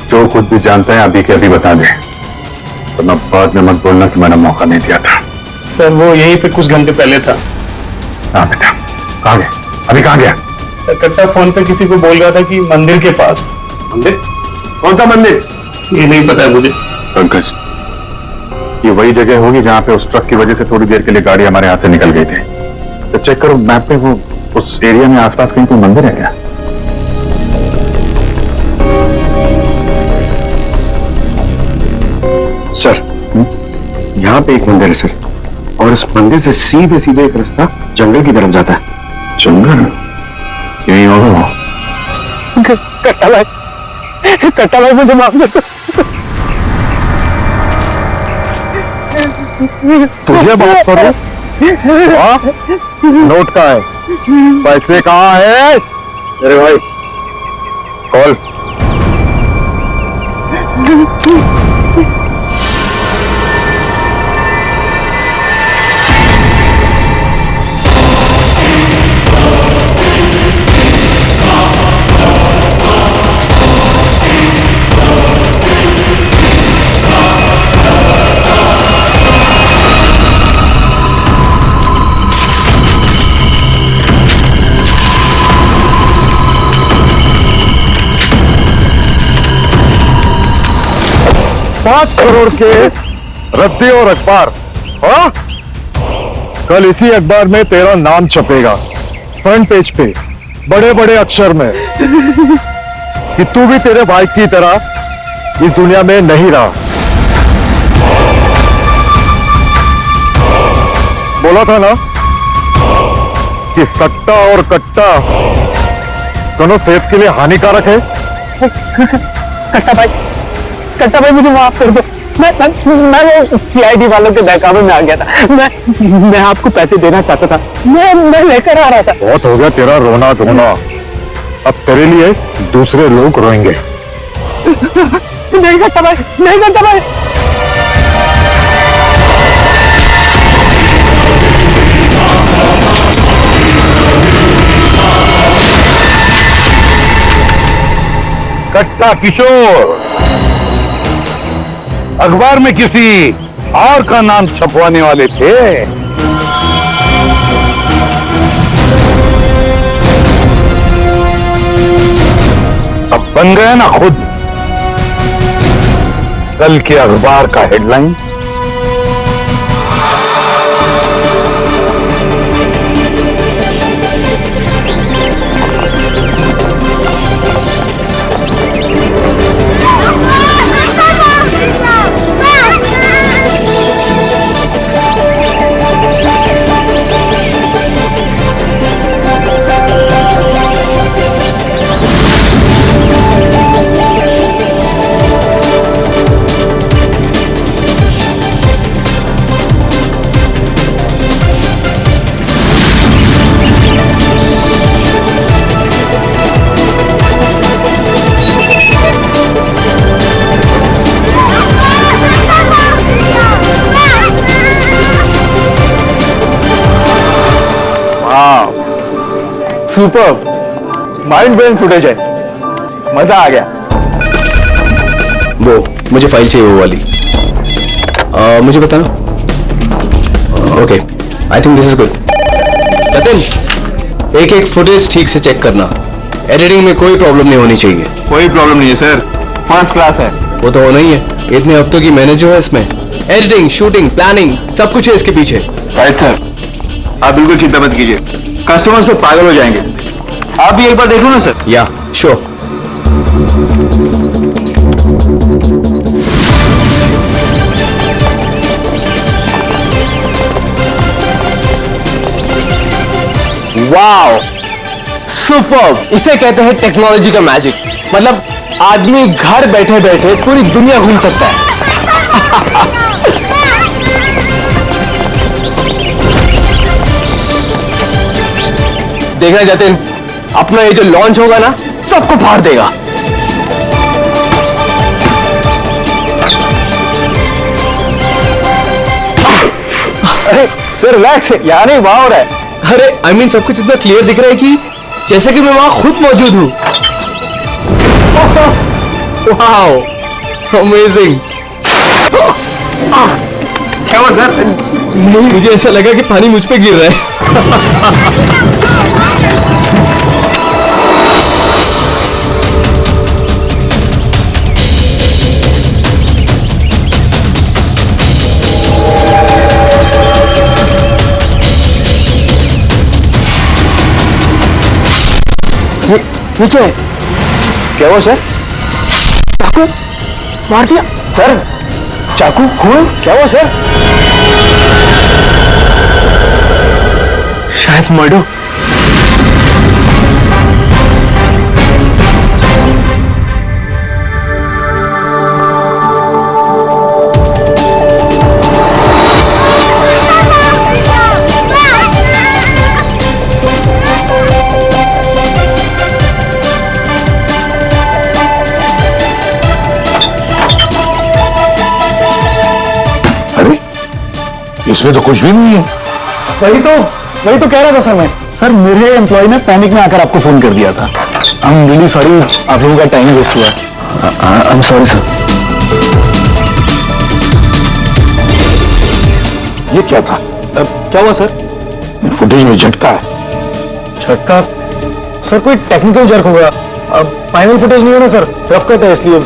Speaker 1: जो कुछ भी जानता है अभी के अभी बता दे, वरना बाद में मत बोलना कि मैंने मौका नहीं दिया था।
Speaker 7: सर वो यहीं पे कुछ घंटे पहले था।
Speaker 1: हाँ बेटा, कहाँ गया? अभी कहाँ गया?
Speaker 7: सर कट्टा फोन पे किसी को बोल रहा था कि मंदिर के पास।
Speaker 3: मंदिर? कौन सा मंदिर?
Speaker 7: ये नहीं पता है मुझे।
Speaker 1: पंकज, ये वही जगह होगी जहाँ पे उस ट्रक की वजह से थोड़ी देर के लिए गाड़ी हमारे हाथ से निकल गई थी। तो चेक करो मैप पे, वो उस एरिया में आसपास कहीं कोई मंदिर है क्या?
Speaker 3: सर, यहाँ पे एक मंदिर है सर, और इस मंदिर से सीधे सीधे एक रास्ता जंगल की तरफ जाता है।
Speaker 1: जंगल? यही होगा।
Speaker 3: कट्टा भाई मुझे माफ कर।
Speaker 4: तुझे बात करूं? नोट कहाँ है? पैसे कहाँ है?
Speaker 3: अरे भाई
Speaker 4: कॉल। $5 करोड़ के रद्दी और अखबार। हाँ? कल इसी अखबार में तेरा नाम छपेगा फ्रंट पेज पे बड़े बड़े अक्षर में कि तू भी तेरे भाई की तरह इस दुनिया में नहीं रहा। बोला था ना कि सट्टा और कट्टा दोनों सेहत के लिए हानिकारक है।
Speaker 7: कट्टा भाई मुझे माफ कर दो। मैं वो सीआईडी वालों के बहकावे में आ गया था। मैं आपको पैसे देना चाहता था। मैं लेकर आ रहा था।
Speaker 4: बहुत हो गया तेरा रोना धोना, अब तेरे लिए दूसरे लोग रोएंगे।
Speaker 7: नहीं कट्टा भाई, नहीं कट्टा भाई।
Speaker 4: कट्टा किशोर अखबार में किसी और का नाम छपवाने वाले थे। अब बन गए ना खुद कल के अखबार का headline. Super mind blowing footage है, मजा आ गया।
Speaker 11: वो मुझे फाइल चाहिए, वो वाली। मुझे बताना। Okay, I think this is good. Jatin, एक एक फुटेज ठीक से चेक करना, एडिटिंग में कोई प्रॉब्लम नहीं होनी चाहिए।
Speaker 4: कोई प्रॉब्लम नहीं है सर, फर्स्ट क्लास है।
Speaker 11: वो तो होना ही है, इतने हफ्तों की मैंने जो है इसमें एडिटिंग, शूटिंग, प्लानिंग सब कुछ है इसके पीछे।
Speaker 4: राइट सर, आप बिल्कुल चिंता मत कीजिए, कस्टमर्स तो पागल हो जाएंगे। आप भी एक बार देख लो ना सर।
Speaker 11: या श्योर।
Speaker 7: Wow, superb! इसे कहते हैं टेक्नोलॉजी का मैजिक। मतलब आदमी घर बैठे बैठे पूरी दुनिया घूम सकता है। देखना चाहते हैं अपना ये जो लॉन्च होगा ना, सबको फाड़ देगा।
Speaker 4: अरे सर रिलैक्स, यहाँ नहीं वहां हो रहा है।
Speaker 11: अरे आई मीन सब कुछ इतना क्लियर दिख रहा है कि जैसे कि मैं वहां खुद मौजूद हूं। Wow, amazing.
Speaker 4: क्या हुआ सर?
Speaker 11: नहीं, मुझे ऐसा लगा कि पानी मुझ पे गिर रहा है।
Speaker 7: नीचे
Speaker 4: क्या हुआ सर?
Speaker 7: चाकू मार दिया
Speaker 4: सर चाकू खून, क्या हुआ सर?
Speaker 7: शायद मर्डर।
Speaker 12: इसमें तो कुछ भी नहीं है।
Speaker 8: वही तो कह रहा था सर मैं। सर मेरे एम्प्लॉय ने पैनिक में आकर आपको फोन कर दिया था। आई एम रियली सॉरी, आप लोगों का टाइम वेस्ट हुआ।
Speaker 4: I am sorry sir.
Speaker 12: ये क्या था?
Speaker 8: क्या हुआ सर?
Speaker 12: फुटेज में झटका है।
Speaker 8: झटका? सर कोई टेक्निकल जर्क होगा। अब फाइनल फुटेज नहीं है ना सर, रफ कट है इसलिए।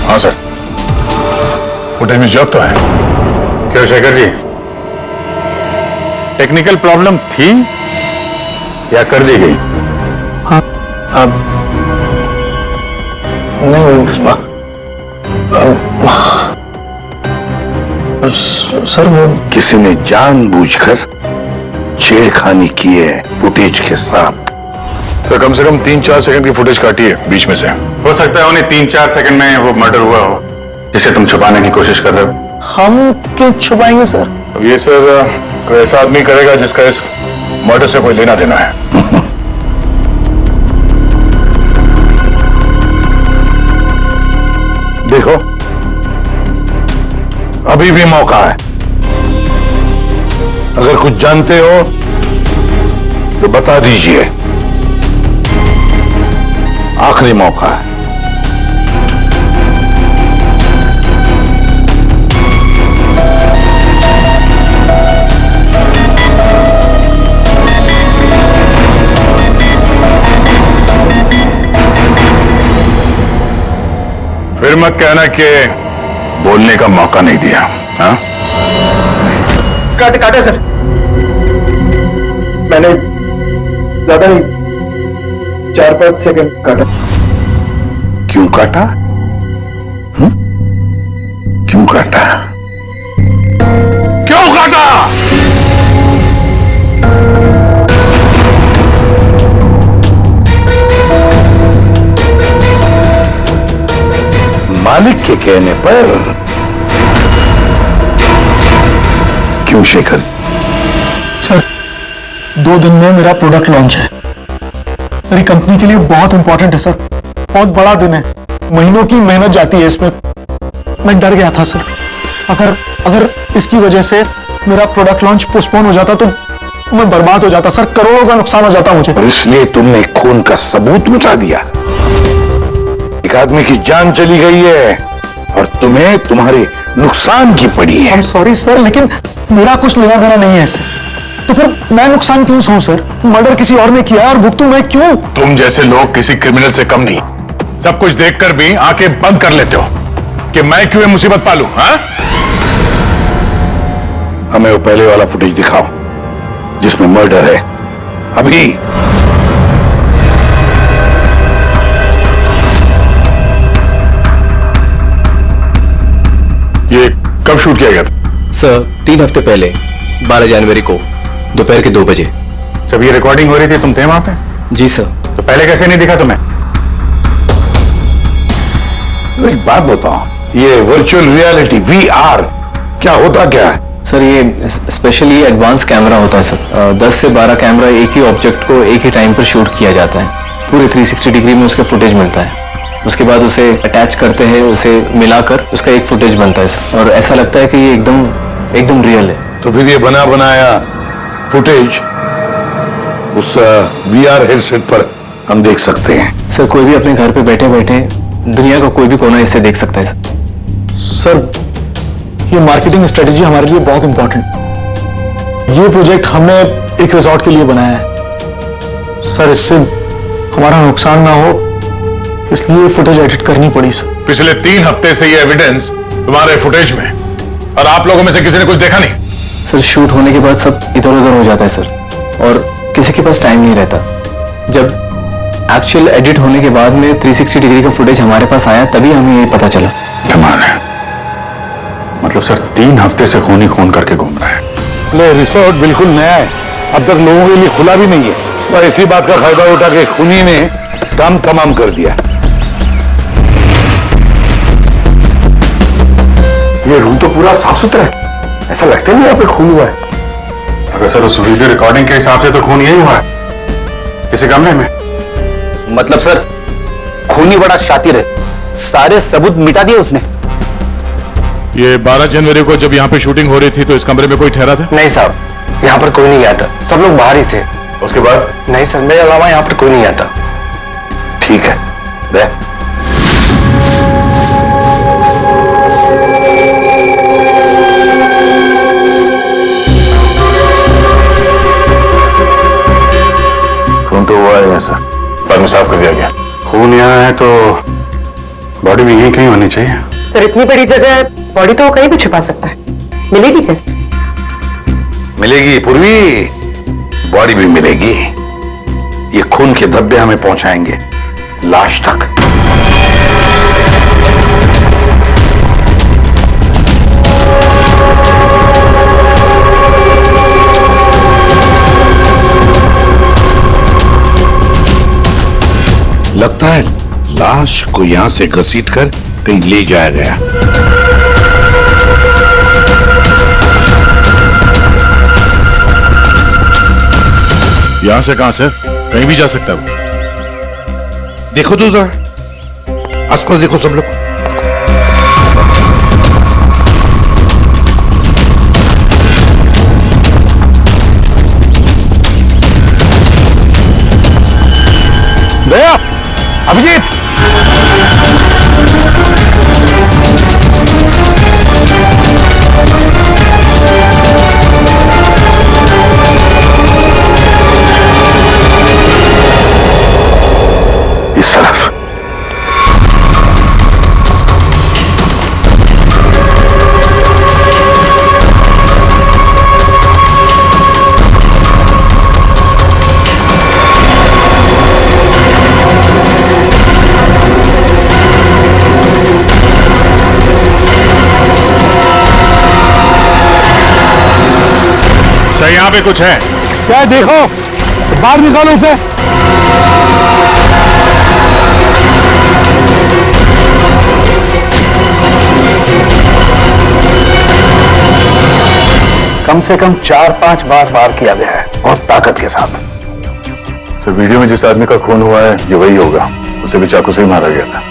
Speaker 5: हाँ सर, फुटेज में जर्क तो है।
Speaker 1: क्यों शेखर जी, टेक्निकल प्रॉब्लम थी या कर दी गई?
Speaker 8: हाँ, अब नहीं सर वो
Speaker 12: किसी ने जानबूझकर छेड़खानी की है फुटेज के साथ।
Speaker 5: सर कम से कम 3-4 सेकंड की फुटेज काटी है बीच में से।
Speaker 1: हो सकता है उन्हें 3-4 सेकंड में वो मर्डर हुआ हो जिसे तुम छुपाने की कोशिश कर रहे हो।
Speaker 8: हम क्यों छुपाएंगे सर?
Speaker 5: अब ये सर कोई ऐसा आदमी करेगा जिसका इस मर्डर से कोई लेना देना है।
Speaker 12: देखो अभी भी मौका है, अगर कुछ जानते हो तो बता दीजिए, आखिरी मौका है।
Speaker 5: फिर मत कहना कि बोलने का मौका नहीं दिया। हाँ,
Speaker 3: काटे सर, मैंने ज्यादा नहीं 4-5 सेकंड काटा।
Speaker 12: क्यों काटा? क्यों काटा? क्यों काटा? मालिक के कहने पर। क्यों शेखर?
Speaker 8: सर 2 दिन में मेरा प्रोडक्ट लॉन्च है, मेरी कंपनी के लिए बहुत इंपॉर्टेंट है सर, बहुत बड़ा दिन है, महीनों की मेहनत जाती है इसमें। मैं डर गया था सर, अगर इसकी वजह से मेरा प्रोडक्ट लॉन्च पोस्टपोन हो जाता तो मैं बर्बाद हो जाता सर, करोड़ों का नुकसान हो जाता मुझे।
Speaker 12: और इसलिए तुमने खून का सबूत मिटा दिया। एक आदमी की जान चली गई है और तुम्हें तुम्हारे नुकसान की पड़ी है।
Speaker 8: सॉरी सर, लेकिन मेरा कुछ लेना देना नहीं है इससे। तो फिर मैं नुकसान क्यों सहूं सर? मर्डर किसी और ने किया और भुगतूं मैं क्यों?
Speaker 9: तुम जैसे लोग किसी क्रिमिनल से कम नहीं। सब कुछ देखकर भी आंखें बंद कर लेते हो कि मैं क्यों ये मुसीबत पालूं? हाँ,
Speaker 12: हमें वो पहले वाला फुटेज दिखाओ जिसमें मर्डर है। अभी
Speaker 9: ये कब शूट किया गया था?
Speaker 7: सर 3 हफ्ते पहले 12 जनवरी को दोपहर के 2 बजे।
Speaker 1: जब ये रिकॉर्डिंग हो रही थी तुम थे वहां पे?
Speaker 7: जी सर।
Speaker 1: तो पहले कैसे नहीं दिखा तुम्हें?
Speaker 12: तो एक बात बताओ, ये वर्चुअल रियलिटी VR क्या होता क्या है?
Speaker 7: सर ये स्पेशली एडवांस कैमरा होता है सर। 10 से 12 कैमरा एक ही ऑब्जेक्ट को एक ही टाइम पर शूट किया जाता है। पूरे 360 डिग्री में उसका फुटेज मिलता है। उसके बाद उसे अटैच करते हैं, उसे मिलाकर उसका एक फुटेज बनता है सर। और ऐसा लगता है कि ये एकदम रियल है।
Speaker 12: तो फिर ये बना बनाया फुटेज उस VR हेडसेट पर हम देख सकते हैं।
Speaker 7: सर कोई भी अपने घर पे बैठे बैठे दुनिया का कोई भी कोना इससे देख सकता है सर।
Speaker 8: सर ये मार्केटिंग स्ट्रेटेजी हमारे लिए बहुत इंपॉर्टेंट। ये प्रोजेक्ट हमने एक रिजॉर्ट के लिए बनाया है सर। इससे हमारा नुकसान ना हो इसलिए फुटेज एडिट करनी पड़ी सर।
Speaker 9: पिछले 3 हफ्ते से ये एविडेंस तुम्हारे फुटेज में, और आप लोगों में से किसी ने कुछ देखा नहीं?
Speaker 7: सर शूट होने के बाद सब इधर उधर हो जाता है सर, और किसी के पास टाइम नहीं रहता। जब एक्चुअल एडिट होने के बाद में 360 डिग्री का फुटेज हमारे पास आया तभी हमें ये पता चला।
Speaker 1: कमाल है। मतलब सर 3 हफ्ते से खून ही खून करके घूम रहा है।
Speaker 12: ले, रिसोर्ट बिल्कुल नया है, अब तक लोगों के लिए खुला भी नहीं है। और इसी बात का फायदा उठा के खूनी ने काम तमाम कर दिया। ये रूम तो पूरा साफ सुथरा है, ऐसा लगता नहीं यहाँ पे खून हुआ है।
Speaker 1: अगर सर उस वीडियो रिकॉर्डिंग के हिसाब से तो खून यही हुआ है किसी कमरे में।
Speaker 7: मतलब सर खूनी बड़ा शातिर है, सारे सबूत मिटा दिए उसने।
Speaker 9: ये 12 जनवरी को जब यहाँ पे शूटिंग हो रही थी तो इस कमरे में कोई ठहरा था?
Speaker 3: नहीं साहब, यहाँ पर कोई नहीं गया था, सब लोग बाहर ही थे।
Speaker 9: उसके बाद?
Speaker 3: नहीं सर, मेरे अलावा यहाँ पर कोई नहीं गया था।
Speaker 12: ठीक है, दे।
Speaker 1: खून तो हुआ है सर, बाद में साफ कर दिया गया। खून यहाँ है तो बॉडी भी यहीं कहीं होनी चाहिए।
Speaker 2: सर इतनी बड़ी जगह बॉडी तो कहीं भी छुपा सकता है, मिलेगी कैसे?
Speaker 12: मिलेगी पूर्वी, बॉडी भी मिलेगी। ये खून के धब्बे हमें पहुंचाएंगे लाश तक। लगता है लाश को यहां से घसीटकर कहीं ले जाया गया।
Speaker 9: यहां से कहां सर? कहीं भी जा सकता है वो।
Speaker 12: देखो तो जरा आसपास देखो सब लोग।
Speaker 3: दया, अभिजीत,
Speaker 12: इस तरफ।
Speaker 9: सर यहाँ पे कुछ है
Speaker 8: क्या देखो, बाहर निकालो उसे।
Speaker 12: कम से कम 4-5 बार वार किया गया है, बहुत ताकत के साथ।
Speaker 1: सर वीडियो में जिस आदमी का खून हुआ है ये वही होगा, उसे भी चाकू से ही मारा गया था।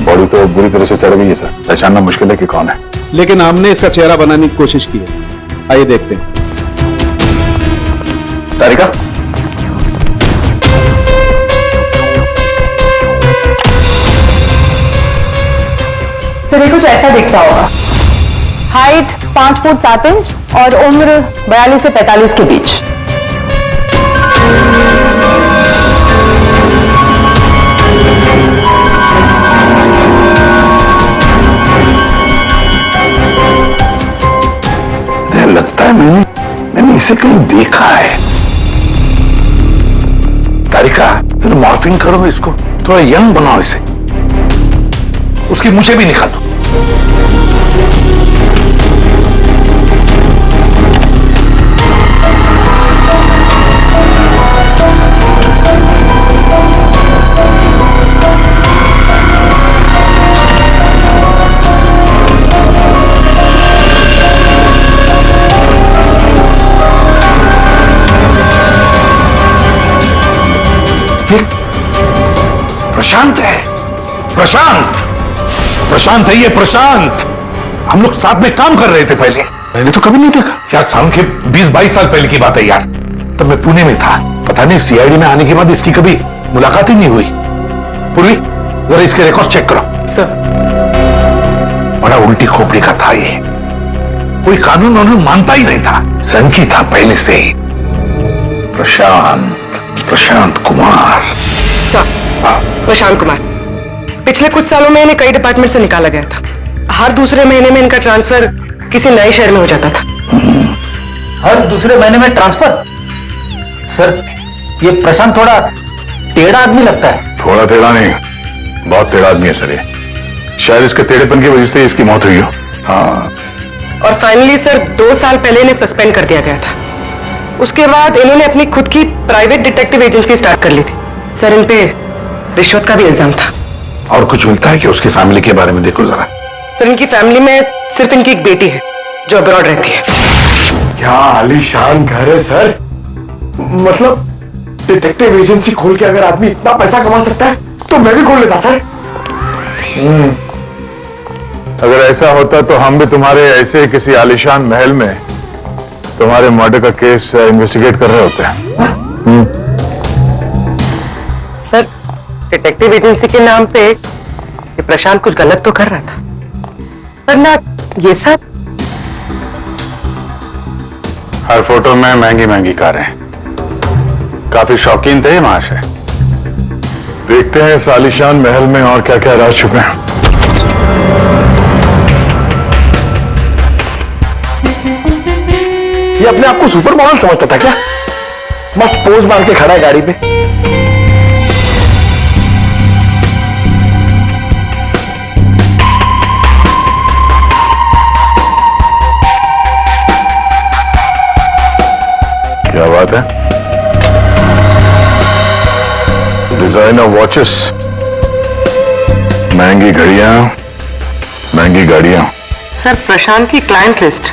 Speaker 1: बॉडी तो बुरी तरह से सड़ गई है सर, पहचानना मुश्किल है कि कौन है।
Speaker 11: लेकिन हमने इसका चेहरा बनाने की कोशिश की है। आइए देखते हैं।
Speaker 7: तारिका,
Speaker 2: सर सर ये कुछ ऐसा दिखता होगा। हाइट 5 फुट 7 इंच और उम्र 42 से 45 के बीच।
Speaker 12: लगता है मैंने इसे कहीं देखा है। तारिका, फिर मॉर्फिंग करो इसको, थोड़ा यंग बनाओ इसे, उसकी मुझे भी निकालो। प्रशांत है, प्रशांत है ये, प्रशांत। हम लोग साथ में काम कर रहे थे पहले, मैंने तो कभी नहीं देखा यार। साल के 20-22 साल पहले की बात है यार, तब मैं पुणे में था। पता नहीं सीआईडी में आने के बाद इसकी कभी मुलाकात ही नहीं हुई। पूर्वी, जरा इसके रिकॉर्ड चेक करो।
Speaker 2: सर,
Speaker 12: बड़ा उल्टी खोपड़ी का था ये, कोई कानून वानून मानता ही नहीं था, संकी था पहले से ही। प्रशांत कुमार।
Speaker 2: सर, प्रशांत कुमार पिछले कुछ सालों में इन्हें कई डिपार्टमेंट से निकाला गया था। हर दूसरे महीने में इनका ट्रांसफर किसी नए शहर में हो जाता था।
Speaker 8: हर दूसरे महीने में ट्रांसफर? सर, ये प्रशांत थोड़ा टेढ़ा आदमी लगता है।
Speaker 5: थोड़ा टेढ़ा नहीं, बहुत टेढ़ा आदमी है सर ये। शायद इसके टेढ़ेपन की वजह से इसकी मौत हुई हो।
Speaker 12: हाँ,
Speaker 2: और फाइनली सर 2 साल पहले इन्हें सस्पेंड कर दिया गया था। उसके बाद इन्होंने अपनी खुद की प्राइवेट डिटेक्टिव एजेंसी स्टार्ट कर ली थी। सर, इन पे रिश्वत का भी इल्जाम था।
Speaker 12: और कुछ मिलता है कि उसकी फैमिली के बारे में देखो जरा।
Speaker 2: सर, इनकी फैमिली में सिर्फ इनकी एक बेटी है जो अब्रॉड रहती है।
Speaker 3: क्या आलीशान घर है सर। मतलब डिटेक्टिव एजेंसी खोल के अगर आदमी इतना पैसा कमा सकता है तो मैं भी खोल लेता सर।
Speaker 5: अगर ऐसा होता तो हम भी तुम्हारे ऐसे किसी आलीशान महल में तुम्हारे मर्डर का केस इन्वेस्टिगेट कर रहे होते हैं।
Speaker 2: सर, डिटेक्टिव एजेंसी के नाम पे ये प्रशांत कुछ गलत तो कर रहा था, पर ना ये सब।
Speaker 5: हर फोटो में महंगी महंगी कारें, काफी शौकीन थे ये महाशय। देखते हैं इस आलीशान महल में और क्या क्या राज छुपे हैं।
Speaker 3: ये अपने आप को सुपर मॉडल समझता था क्या? मस्त पोज मार के खड़ा है गाड़ी पे।
Speaker 5: क्या बात है? डिजाइनर वॉचेस, महंगी घड़ियां, महंगी गाड़ियां।
Speaker 2: सर, प्रशांत की क्लाइंट लिस्ट।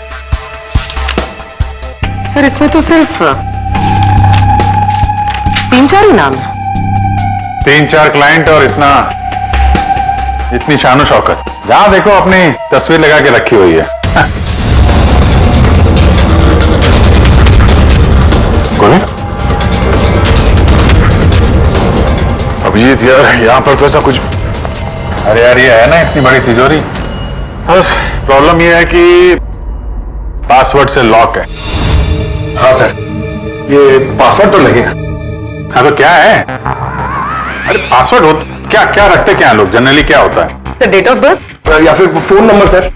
Speaker 2: सर, इसमें तो सिर्फ 3-4 ही नाम है।
Speaker 5: 3-4 क्लाइंट और इतनी शानो शौकत। जहां देखो अपनी तस्वीर लगा के रखी हुई है। बोले अभिजीत यार, यहां पर तो ऐसा कुछ। अरे यार, ये है ना इतनी बड़ी तिजोरी, बस प्रॉब्लम ये है कि पासवर्ड से लॉक है।
Speaker 3: हाँ सर, ये पासवर्ड तो लगेगा।
Speaker 5: हाँ तो क्या है? अरे पासवर्ड होता क्या? क्या रखते क्या लोग जनरली? क्या होता है?
Speaker 2: सर, डेट ऑफ बर्थ
Speaker 3: या फिर फोन नंबर सर।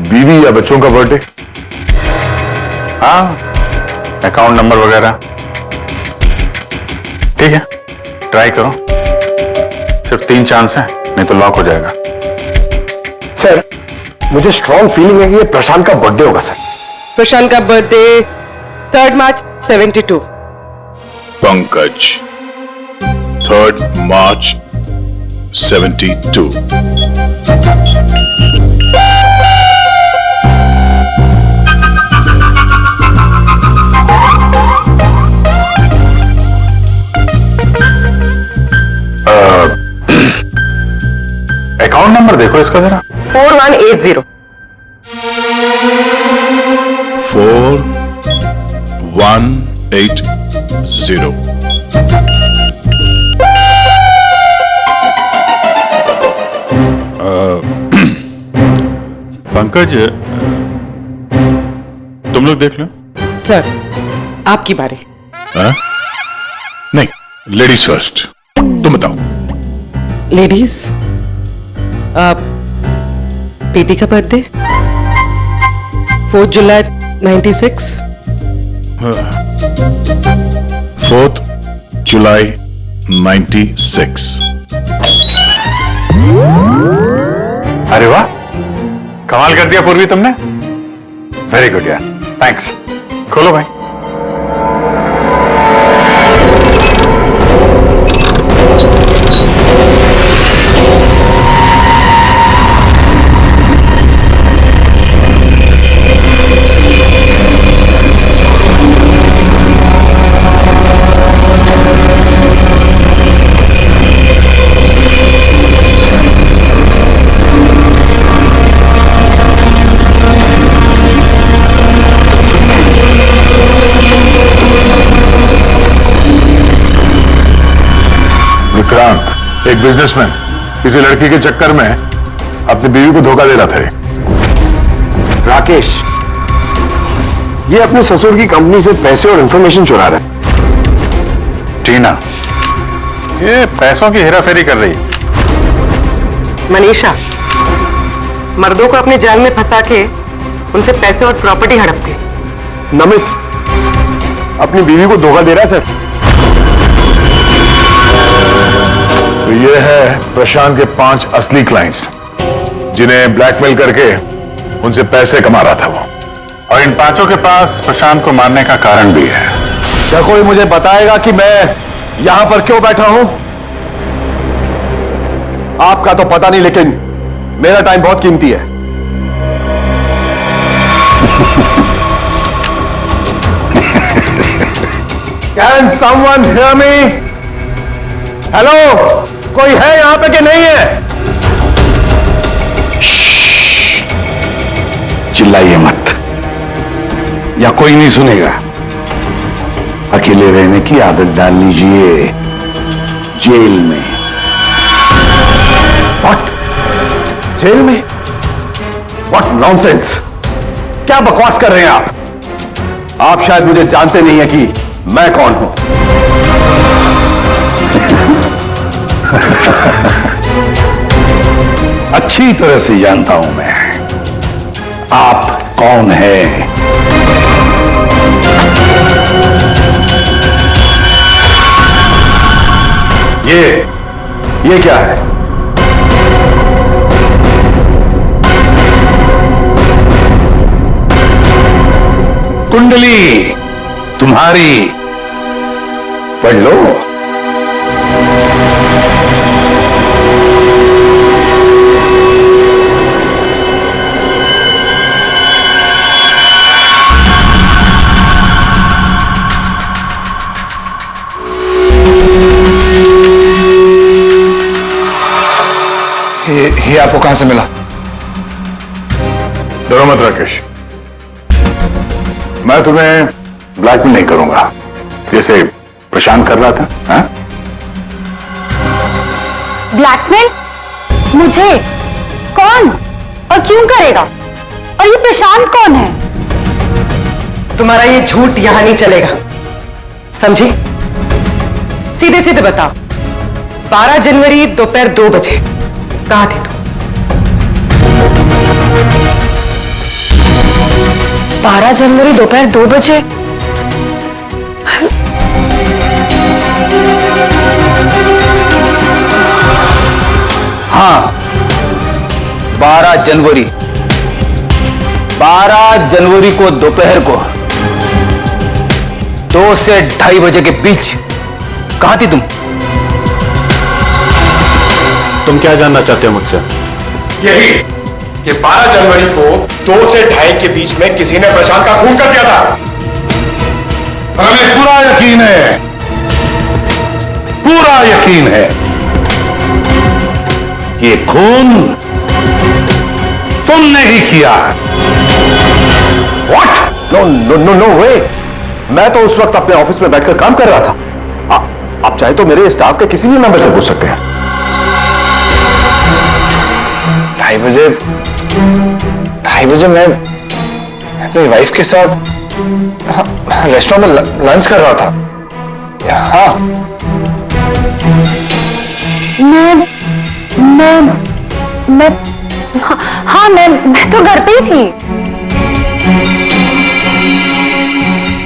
Speaker 5: बीवी या बच्चों का बर्थडे, हाँ, अकाउंट नंबर वगैरह। ठीक है, ट्राई करो। सिर्फ 3 चांस है, नहीं तो लॉक हो जाएगा।
Speaker 3: सर, मुझे स्ट्रॉन्ग फीलिंग है कि ये प्रशांत का बर्थडे होगा सर।
Speaker 2: प्रशांत का बर्थडे 3 मार्च 72।
Speaker 9: पंकज 3 मार्च 72।
Speaker 5: अकाउंट नंबर देखो इसका जरा।
Speaker 2: 4180।
Speaker 9: 4180।
Speaker 1: पंकज, तुम लोग देख लो।
Speaker 2: सर, आपकी बारी।
Speaker 9: हाँ? नहीं, लेडीज फर्स्ट। तुम बताओ।
Speaker 2: लेडीज, बेटी का बर्थडे 4 जुलाई 96।
Speaker 9: 4 जुलाई 96।
Speaker 5: अरे वाह, कमाल कर दिया पूर्वी तुमने। वेरी गुड यार, थैंक्स। खोलो भाई। विक्रांत, एक बिजनेसमैन किसी लड़की के चक्कर में अपनी बीवी को धोखा दे रहा था।
Speaker 3: राकेश, ये अपने ससुर की कंपनी से पैसे और इंफॉर्मेशन चुरा रहा है।
Speaker 5: टीना, ये पैसों की हेराफेरी कर रही है।
Speaker 2: मनीषा, मर्दों को अपने जाल में फंसा के उनसे पैसे और प्रॉपर्टी हड़पती।
Speaker 3: नमित अपनी बीवी को धोखा दे रहा है सर।
Speaker 5: तो ये है प्रशांत के 5 असली क्लाइंट्स, जिन्हें ब्लैकमेल करके उनसे पैसे कमा रहा था वो। और इन 5 के पास प्रशांत को मारने का कारण भी है।
Speaker 3: क्या कोई मुझे बताएगा कि मैं यहां पर क्यों बैठा हूं? आपका तो पता नहीं, लेकिन मेरा टाइम बहुत कीमती है। Can someone hear me? Hello, कोई है यहां पे कि नहीं है?
Speaker 5: चिल्लाइए मत, या कोई नहीं सुनेगा। अकेले रहने की आदत डाल लीजिए जेल में।
Speaker 3: What? जेल में? What nonsense? क्या बकवास कर रहे हैं आप? आप शायद मुझे जानते नहीं है कि मैं कौन हूं।
Speaker 5: अच्छी तरह से जानता हूं मैं आप कौन हैं।
Speaker 3: ये क्या है?
Speaker 5: कुंडली तुम्हारी, पढ़ लो।
Speaker 3: ये आपको कहां से मिला?
Speaker 5: डरो मत राकेश, मैं तुम्हें ब्लैकमेल नहीं करूंगा जैसे प्रशांत कर रहा था। हाँ?
Speaker 6: ब्लैकमेल? मुझे? कौन और क्यों करेगा? और ये प्रशांत कौन है?
Speaker 2: तुम्हारा ये झूठ यहां नहीं चलेगा, समझी? सीधे सीधे बताओ, 12 जनवरी दोपहर 2 बजे कहां थी तुम?
Speaker 6: 12 जनवरी दोपहर 2 बजे?
Speaker 7: हाँ, 12 जनवरी 12 जनवरी को दोपहर को 2 से 2:30 बजे के बीच कहां थी तुम?
Speaker 3: तुम क्या जानना चाहते हो मुझसे?
Speaker 10: यही कि 12 जनवरी को 2 से 2:30 के बीच में किसी ने प्रशांत का खून कर दिया था।
Speaker 5: हमें पूरा यकीन है, पूरा यकीन है कि ये खून तुमने ही किया।
Speaker 3: What? No way! मैं तो उस वक्त अपने ऑफिस में बैठकर काम कर रहा था। आप चाहे तो मेरे स्टाफ के किसी भी मेंबर से पूछ सकते हैं। 2:30
Speaker 4: ढाई बजे मैं अपनी वाइफ के साथ रेस्टोरेंट में लंच कर रहा था। हाँ,
Speaker 6: मैं तो घर पे ही थी।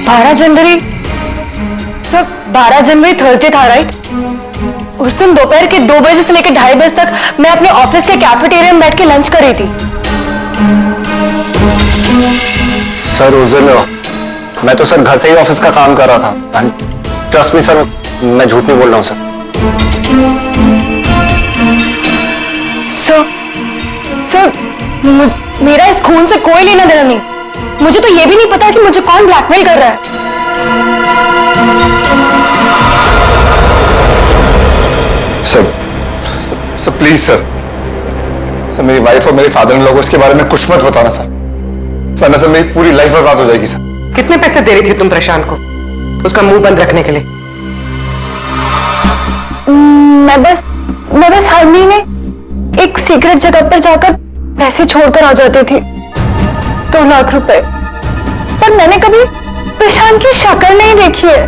Speaker 6: 12 जनवरी सर, 12 जनवरी थर्सडे था राइट? उस दिन दोपहर के 2 बजे से लेकर 2:30 बजे तक मैं अपने ऑफिस के कैफेटेरिया में बैठ के लंच कर रही थी।
Speaker 4: सर उस दिन मैं तो सर घर से ही ऑफिस का काम कर रहा था। ट्रस्ट मी सर, मैं झूठ नहीं बोल रहा हूँ सर।
Speaker 6: सर, मेरा इस खून से कोई लेना देना नहीं। मुझे तो ये भी नहीं पता कि मुझे कौन ब्लैकमेल कर रहा है।
Speaker 4: सर प्लीज सर, मेरी वाइफ और मेरे फादर इन लोगों इसके बारे में कुछ मत बताना सर, वरना सर मेरी पूरी लाइफ बर्बाद हो जाएगी सर।
Speaker 2: कितने पैसे दे रही थी तुम प्रशांत को उसका मुंह बंद रखने के लिए?
Speaker 6: मैं बस हर महीने एक सीक्रेट जगह पर जाकर पैसे छोड़कर आ जाती थी, 2 लाख रुपए। पर मैंने कभी प्रशांत की शक्ल नहीं देखी है।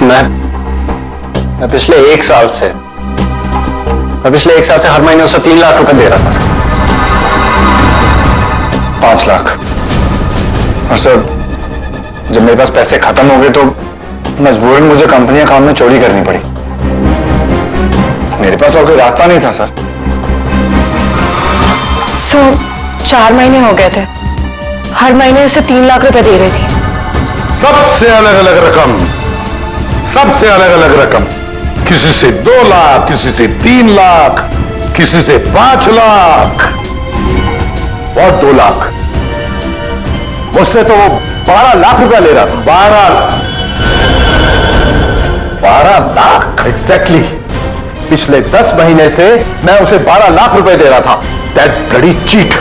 Speaker 4: मैं पिछले 1 साल से हर महीने उसे 3 लाख रुपए दे रहा था सर। 5 लाख। और सर जब मेरे पास पैसे खत्म हो गए तो मजबूरन मुझे कंपनी अकाउंट में चोरी करनी पड़ी। मेरे पास और कोई रास्ता नहीं था सर।
Speaker 6: 4 महीने हो गए थे, हर महीने उसे 3 लाख रुपए दे रही थी।
Speaker 12: सबसे अलग अलग रकम, किसी से 2 लाख, किसी से 3 लाख, किसी से 5 लाख और 2 लाख। मुझसे तो वो 12 लाख रुपया ले रहा था। 12 लाख एग्जैक्टली। पिछले 10 महीने से मैं उसे 12 लाख रुपए दे रहा था। That bloody cheat.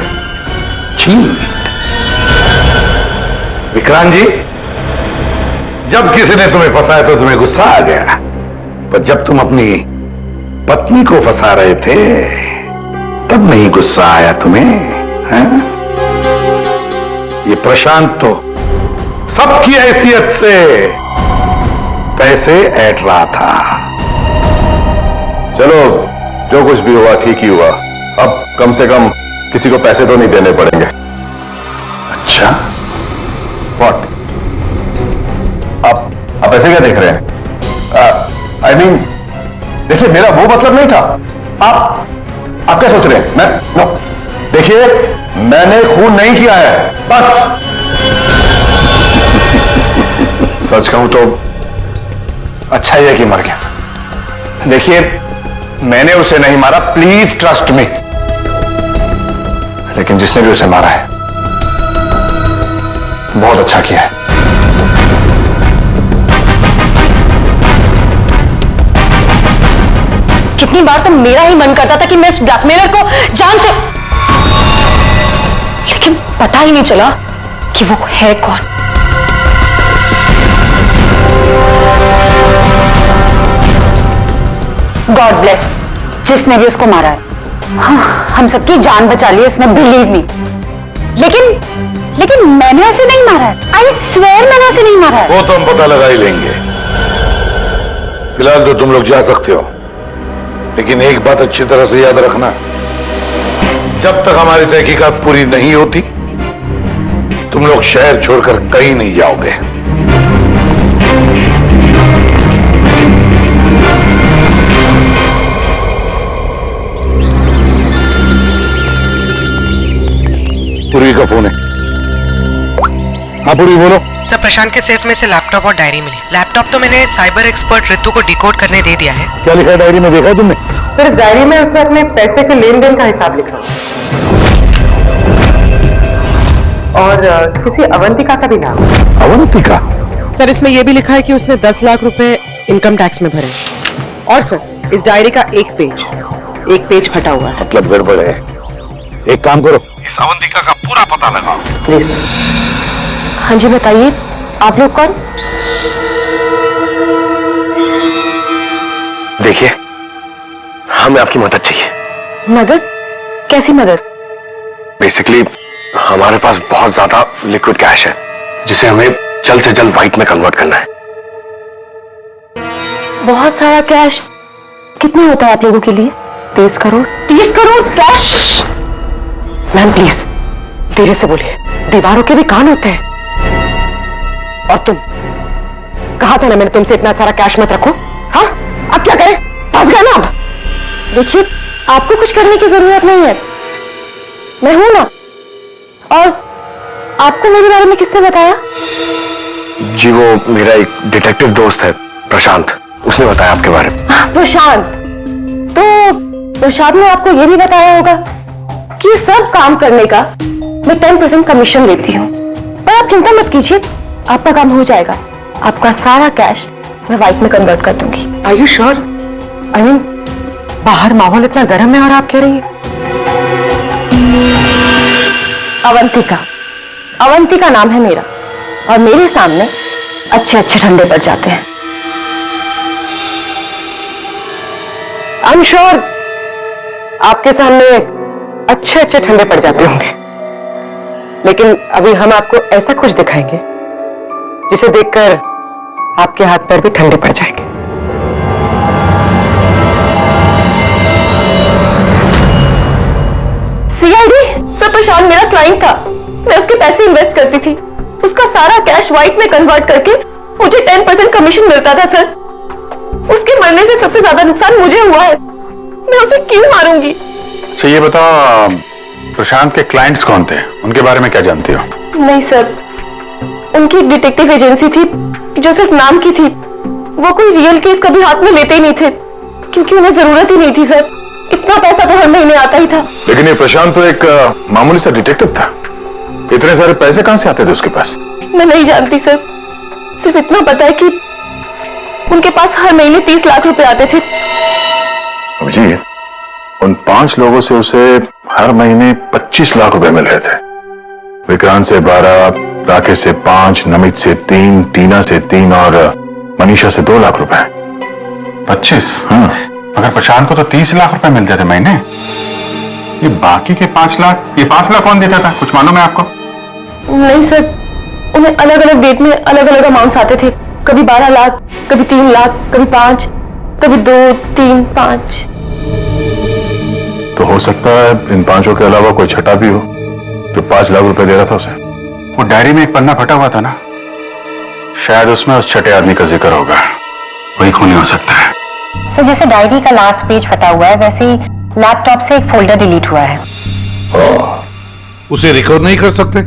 Speaker 12: Vikrant ji, जब किसी ने तुम्हें फंसाया तो तुम्हें गुस्सा आ गया, पर जब तुम अपनी पत्नी को फंसा रहे थे तब नहीं गुस्सा आया तुम्हें, हैं? ये प्रशांत तो सबकी हैसियत से पैसे ऐंठ रहा था।
Speaker 5: चलो जो कुछ भी हुआ ठीक ही हुआ। अब कम से कम किसी को पैसे तो नहीं देने पड़ेंगे।
Speaker 12: अच्छा,
Speaker 5: व्हाट? आप ऐसे क्या देख रहे हैं? आई मीन देखिए, मेरा वो मतलब नहीं था। आप क्या सोच रहे हैं? नो, देखिए मैंने खून नहीं किया है, बस।
Speaker 4: सच कहूं तो अच्छा ही है कि मर गया। देखिए मैंने उसे नहीं मारा, प्लीज ट्रस्ट मी। लेकिन जिसने भी उसे मारा है बहुत अच्छा किया है।
Speaker 6: कितनी बार तो मेरा ही मन करता था कि मैं इस ब्लैकमेलर को जान से, लेकिन पता ही नहीं चला कि वो है कौन। गॉड ब्लेस जिसने भी उसको मारा है। हाँ, हम सबकी जान बचा ली उसने, बिलीव मी। लेकिन मैंने उसे नहीं मारा है। आई स्वेयर मैंने उसे नहीं मारा है।
Speaker 12: वो तो हम पता लगा ही लेंगे। फिलहाल तो तुम लोग जा सकते हो, लेकिन एक बात अच्छी तरह से याद रखना, जब तक हमारी तहकीकात पूरी नहीं होती तुम लोग शहर छोड़कर कहीं नहीं जाओगे। पूर्वी का फोन है। हाँ पूर्वी बोलो।
Speaker 2: सर, प्रशांत के सेफ में से लैपटॉप और डायरी मिली। लैपटॉप तो मैंने साइबर एक्सपर्ट रितु को डिकोड करने दे दिया है।
Speaker 12: क्या लिखा है डायरी में, देखा है तुमने?
Speaker 2: सर, इस डायरी में उसने अपने पैसे के लेन देन का हिसाब लिखा और किसी अवंतिका का भी नाम।
Speaker 12: अवंतिका?
Speaker 2: सर, इसमें यह भी लिखा है कि उसने 10 लाख रुपए इनकम टैक्स में भरे। और सर, इस डायरी का एक पेज फटा हुआ है।
Speaker 12: मतलब गड़बड़ है। एक काम करो, इस अवंतिका का पूरा पता लगाओ।
Speaker 2: प्लीज।
Speaker 6: हाँ जी बताइए, आप लोग कौन?
Speaker 3: देखिए, हमें आपकी मदद चाहिए।
Speaker 6: मदद? कैसी मदद?
Speaker 3: बेसिकली हमारे पास बहुत ज्यादा लिक्विड कैश है जिसे हमें जल्द से जल्द व्हाइट में कन्वर्ट करना है।
Speaker 6: बहुत सारा कैश कितने होता है आप लोगों के लिए?
Speaker 2: 30 crore.
Speaker 6: 30 crore cash?
Speaker 2: Ma'am please धीरे से बोलिए, दीवारों के भी कान होते हैं। और तुम, कहा था ना मैंने तुमसे इतना सारा कैश मत रखो। हाँ, अब क्या करें? फंस गए ना अब।
Speaker 6: देखिए, आपको कुछ करने की जरूरत नहीं है, मैं हूं ना। और आपको मेरे बारे में किसने बताया?
Speaker 3: जी वो मेरा एक डिटेक्टिव दोस्त है प्रशांत, उसने बताया आपके बारे में।
Speaker 6: प्रशांत? तो प्रशांत ने आपको यह भी बताया होगा कि सब काम करने का मैं 10% कमीशन लेती हूँ। पर आप चिंता मत कीजिए, आपका काम हो जाएगा। आपका सारा कैश मैं व्हाइट में कन्वर्ट कर दूंगी।
Speaker 2: Are you sure? I mean बाहर माहौल इतना गर्म है और आप कह रही हैं?
Speaker 6: अवंतिका, अवंतिका नाम है मेरा, और मेरे सामने अच्छे अच्छे ठंडे पड़ जाते हैं।
Speaker 2: आई एम श्योर आपके सामने अच्छे अच्छे ठंडे पड़ जाते होंगे, लेकिन अभी हम आपको ऐसा कुछ दिखाएंगे जिसे देखकर आपके हाथ पैर भी ठंडे पड़ जाएंगे।
Speaker 6: सीआईडी सर, प्रशांत मेरा क्लाइंट था, मैं उसके पैसे इन्वेस्ट करती थी, उसका सारा कैश व्हाइट में कन्वर्ट करके मुझे 10% कमीशन मिलता था सर। उसके मरने से सबसे ज्यादा नुकसान मुझे हुआ है, मैं उसे क्यों मारूंगी?
Speaker 1: अच्छा ये बताओ, प्रशांत के क्लाइंट्स कौन थे, उनके बारे में क्या जानती हो?
Speaker 6: नहीं सर, उनकी एक डिटेक्टिव एजेंसी थी जो सिर्फ नाम की थी। वो कोई रियल केस कभी हाथ में लेते ही नहीं थे, क्योंकि उन्हें जरूरत ही नहीं थी सर। इतना पैसा तो हर महीने आता ही था।
Speaker 5: लेकिन ये प्रशांत तो एक मामूली सा डिटेक्टिव था, इतने सारे पैसे कहां से आते थे उसके पास?
Speaker 6: मैं नहीं जानती सर, सिर्फ इतना पता है कि उनके पास हर महीने 30 लाख रुपए आते थे।
Speaker 5: जी, उन 5 लोगों से उसे हर महीने 25 लाख रुपए मिल रहे थे। विक्रांत से 12, राकेश से 5, नमित से 3, टीना से 3 और मनीषा से 2 लाख रुपए।
Speaker 1: 25? हाँ। अगर प्रशांत को तो 30 लाख रुपए मिलते थे महीने, ये बाकी के 5 लाख, ये 5 लाख कौन देता था, कुछ मालूम है आपको?
Speaker 6: नहीं सर, उन्हें अलग अलग डेट में अलग अलग अमाउंट्स आते थे। कभी 12 लाख, कभी 3 लाख, कभी 5, कभी 2, 3, 5।
Speaker 5: तो हो सकता है इन 5 के अलावा कोई छठा भी हो जो 5 लाख रुपए दे रहा था उसे।
Speaker 1: वो डायरी में एक पन्ना फटा हुआ था ना, शायद उसमें उस छठे आदमी का जिक्र होगा, वही खूनी हो सकता है।
Speaker 13: सर जैसे डायरी का लास्ट पेज फटा हुआ है, वैसे ही लैपटॉप से एक फोल्डर डिलीट हुआ है।
Speaker 9: उसे रिकवर नहीं कर सकते?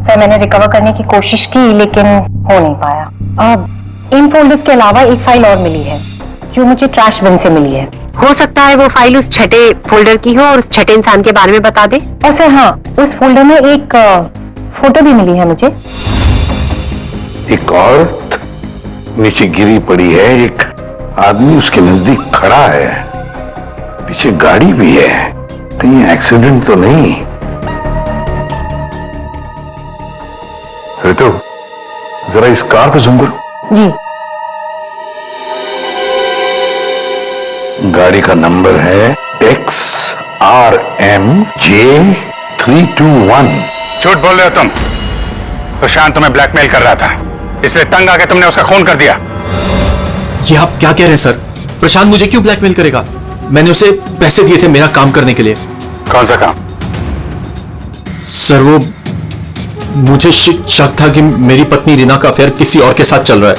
Speaker 13: सर मैंने रिकवर करने की कोशिश की लेकिन हो नहीं पाया। इन फोल्डर्स के अलावा एक फाइल और मिली है जो मुझे ट्रैश बिन से मिली है।
Speaker 2: हो सकता है वो फाइल उस छठे फोल्डर की हो और उस छठे इंसान के बारे में बता दे।
Speaker 13: और सर हाँ, उस फोल्डर में एक फोटो भी मिली है मुझे।
Speaker 12: एक औरत नीचे गिरी पड़ी है, एक आदमी उसके नजदीक खड़ा है, पीछे गाड़ी भी है, कहीं एक्सीडेंट तो नहीं?
Speaker 5: ऋतु, जरा इस कार पे जूम करो।
Speaker 13: जी।
Speaker 12: गाड़ी का नंबर है XRMJ321।
Speaker 1: झूठ बोल रहे हो तुम। प्रशांत तुम्हें ब्लैकमेल कर रहा था, इसलिए तंग आके तुमने उसका खून कर दिया।
Speaker 14: ये आप क्या कह रहे हैं सर? प्रशांत मुझे क्यों ब्लैकमेल करेगा? मैंने उसे पैसे दिए थे मेरा काम करने के लिए।
Speaker 1: कौन सा काम?
Speaker 14: सर वो मुझे शक था कि मेरी पत्नी रीना का अफेयर किसी और के साथ चल रहा है,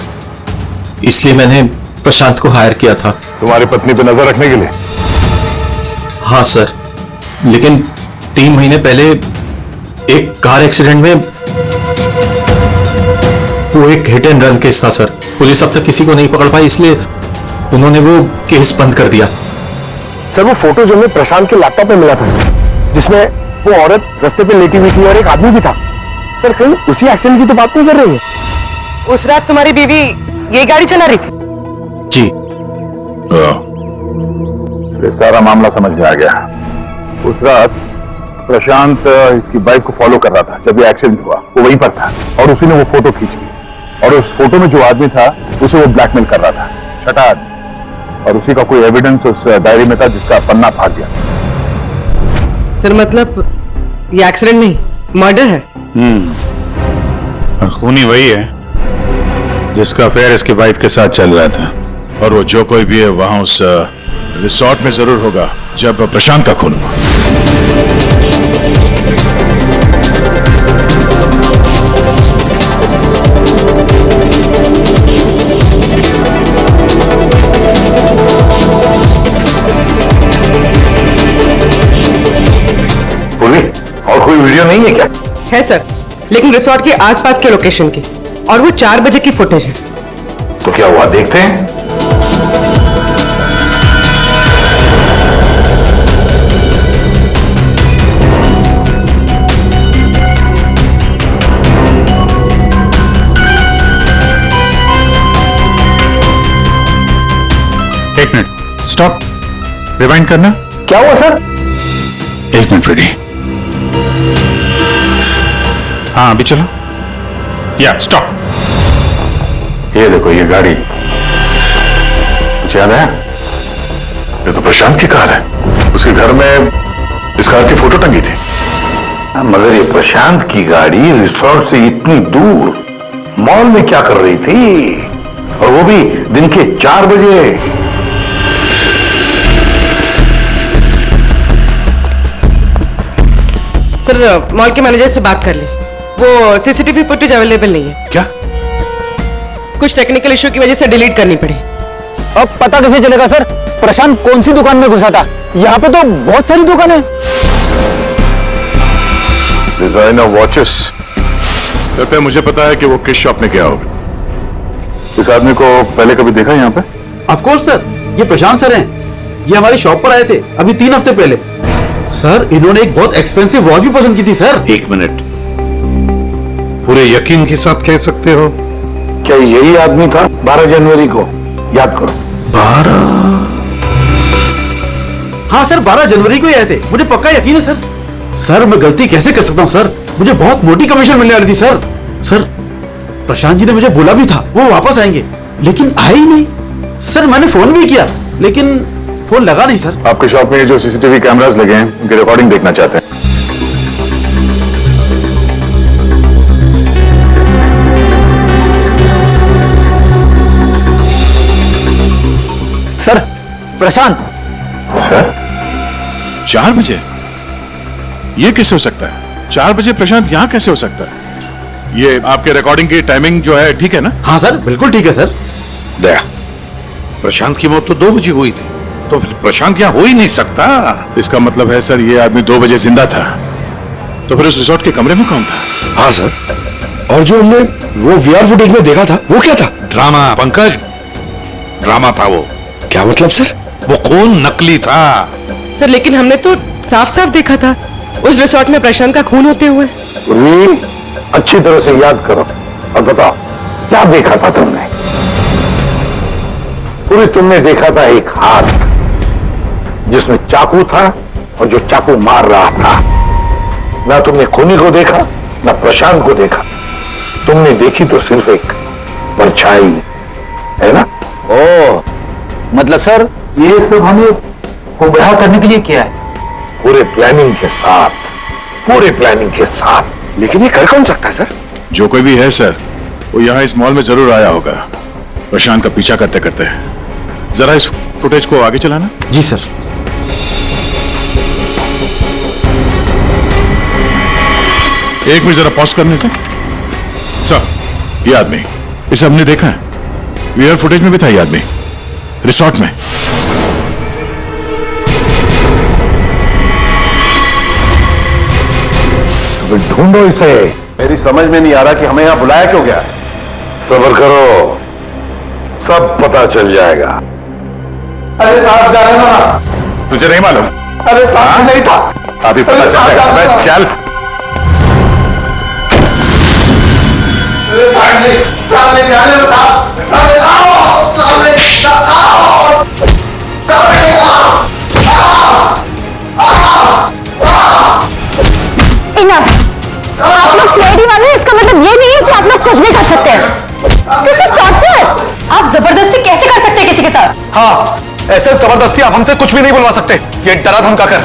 Speaker 14: इसलिए मैंने प्रशांत को हायर किया था।
Speaker 5: तुम्हारी पत्नी पे नजर रखने के लिए?
Speaker 14: हाँ सर, लेकिन 3 महीने पहले एक कार एक्सीडेंट में, वो एक हिट एंड रन केस था सर। पुलिस अब तक किसी को नहीं पकड़ पाई, इसलिए उन्होंने वो केस बंद कर दिया।
Speaker 3: सर वो फोटो जो हमें प्रशांत के लैपटॉप में मिला था, जिसमें वो औरत रास्ते पे लेटी हुई थी और एक आदमी भी था। सर कहीं उसी एक्सीडेंट की तो बात नहीं कर रही है?
Speaker 2: उस रात तुम्हारी बीवी ये गाड़ी चला रही थी?
Speaker 14: जी।
Speaker 5: ये सारा मामला समझ में आ गया। उस रात प्रशांत इसकी बाइक को फॉलो कर रहा था, जब ये एक्सीडेंट हुआ वो वहीं पर था और उसी ने वो फोटो खींच ली, और उस फोटो में जो आदमी था उसे वो ब्लैकमेल कर रहा था, छठा आदमी, और उसी का कोई एविडेंस उस डायरी में था जिसका पन्ना भाग गया।
Speaker 2: सर मतलब ये एक्सीडेंट नहीं, मर्डर है।
Speaker 1: और खूनी वही है जिसका अफेयर इसकी वाइफ के साथ चल रहा था।
Speaker 9: और वो जो कोई भी है वहां उस रिसोर्ट में जरूर होगा जब प्रशांत का खून हुआ।
Speaker 12: और कोई वीडियो नहीं है क्या?
Speaker 2: है सर, लेकिन रिसोर्ट के आसपास के लोकेशन की, और वो 4 बजे की फुटेज है।
Speaker 12: तो क्या हुआ देखते हैं।
Speaker 1: एक मिनट, स्टॉप, रिवाइंड करना।
Speaker 3: क्या हुआ सर?
Speaker 1: एक मिनट फ्रेडी। हाँ अभी चलो। या स्टॉप।
Speaker 12: ये देखो ये गाड़ी, मुझे याद है ये तो प्रशांत की कार है। उसके घर में इस कार की फोटो टंगी थी। मगर ये प्रशांत की गाड़ी रिसोर्ट से इतनी दूर मॉल में क्या कर रही थी, और वो भी दिन के 4 बजे।
Speaker 2: सर मॉल के मैनेजर से बात कर ली, वो सीसीटीवी फुटेज अवेलेबल नहीं है।
Speaker 9: क्या?
Speaker 2: कुछ टेक्निकल इशू की वजह से डिलीट करनी पड़ी।
Speaker 7: अब पता कैसे चलेगा सर प्रशांत कौन सी दुकान में घुसा था? यहाँ पे तो बहुत सारी दुकानें।
Speaker 12: Designer watches.
Speaker 9: कहते हैं मुझे पता है कि वो किस शॉप में गया होगा।
Speaker 12: इस आदमी को पहले कभी देखा यहाँ पे?
Speaker 11: ऑफ कोर्स सर, ये प्रशांत सर हैं। ये हमारी शॉप पर आए थे अभी 3 हफ्ते पहले। सर इन्होंने एक बहुत एक्सपेंसिव वॉच भी पसंद की थी सर।
Speaker 12: एक मिनट, पूरे यकीन के साथ कह सकते हो क्या यही आदमी था 12 जनवरी को? याद करो। 12?
Speaker 11: हाँ सर, 12 जनवरी को ही आए थे, मुझे पक्का यकीन है सर। सर मैं गलती कैसे कर सकता हूँ सर, मुझे बहुत मोटी कमीशन मिलने वाली थी सर। सर प्रशांत जी ने मुझे बोला भी था वो वापस आएंगे, लेकिन आए ही नहीं। सर मैंने फोन भी किया लेकिन फोन लगा नहीं सर।
Speaker 12: आपके शॉप में जो सीसीटीवी कैमरास लगे हैं उनकी रिकॉर्डिंग देखना चाहते हैं।
Speaker 7: सर प्रशांत।
Speaker 12: सर
Speaker 9: 4 बजे? ये कैसे हो सकता है? 4 बजे प्रशांत यहाँ कैसे हो सकता है? ये आपके रिकॉर्डिंग की टाइमिंग जो है ठीक है ना?
Speaker 11: हाँ सर बिल्कुल ठीक है सर।
Speaker 12: दया, प्रशांत की मौत तो 2 बजे हुई थी, तो फिर प्रशांत यहाँ हो ही नहीं सकता।
Speaker 9: इसका मतलब है सर ये आदमी 2 बजे जिंदा था, तो फिर उस रिसोर्ट के कमरे में कौन था?
Speaker 3: हाँ सर, और जो हमने वो वीआर फुटेज में देखा था वो क्या था?
Speaker 12: ड्रामा पंकज, ड्रामा था वो।
Speaker 3: क्या मतलब सर?
Speaker 12: वो खून नकली था।
Speaker 2: सर लेकिन हमने तो साफ साफ देखा था उस रिसोर्ट में प्रशांत का खून होते हुए।
Speaker 12: अच्छी तरह से याद करो और बताओ क्या देखा था तुमने? पूरी तुमने देखा था एक हाथ जिसमें चाकू था और जो चाकू मार रहा था। ना तुमने खूनी को देखा ना प्रशांत को देखा, तुमने देखी तो सिर्फ एक परछाई, है ना?
Speaker 7: ओ मतलब सर ये सब हमें गुमराह करने के लिए किया है?
Speaker 12: पूरे प्लानिंग के साथ, पूरे प्लानिंग के साथ।
Speaker 3: लेकिन ये कर कौन सकता है सर?
Speaker 9: जो कोई भी है सर वो यहाँ इस मॉल में जरूर आया होगा प्रशांत का पीछा करते करते। जरा इस फुटेज को आगे चलाना।
Speaker 11: जी सर।
Speaker 9: एक मिनट जरा पॉज करने से। सर ये आदमी, इसे हमने देखा है, वीआर फुटेज में भी था ये आदमी रिसोर्ट में।
Speaker 12: तो ढूंढो इसे। मेरी समझ में नहीं आ रहा कि हमें यहां बुलाया क्यों गया। सब्र करो, सब पता चल जाएगा।
Speaker 3: अरे साहब जा रहे ना।
Speaker 12: तुझे नहीं मालूम?
Speaker 3: अरे साहब नहीं था।
Speaker 12: अभी पता चल जाएगा। चल
Speaker 6: आप लोग सीआईडी वाले हैं, इसका मतलब ये नहीं है कि आप लोग कुछ भी कर सकते हैं। This is torture. आप जबरदस्ती कैसे कर सकते हैं किसी के साथ?
Speaker 3: हाँ, ऐसे जबरदस्ती आप हमसे कुछ भी नहीं बुलवा सकते। ये डरा धमका कर।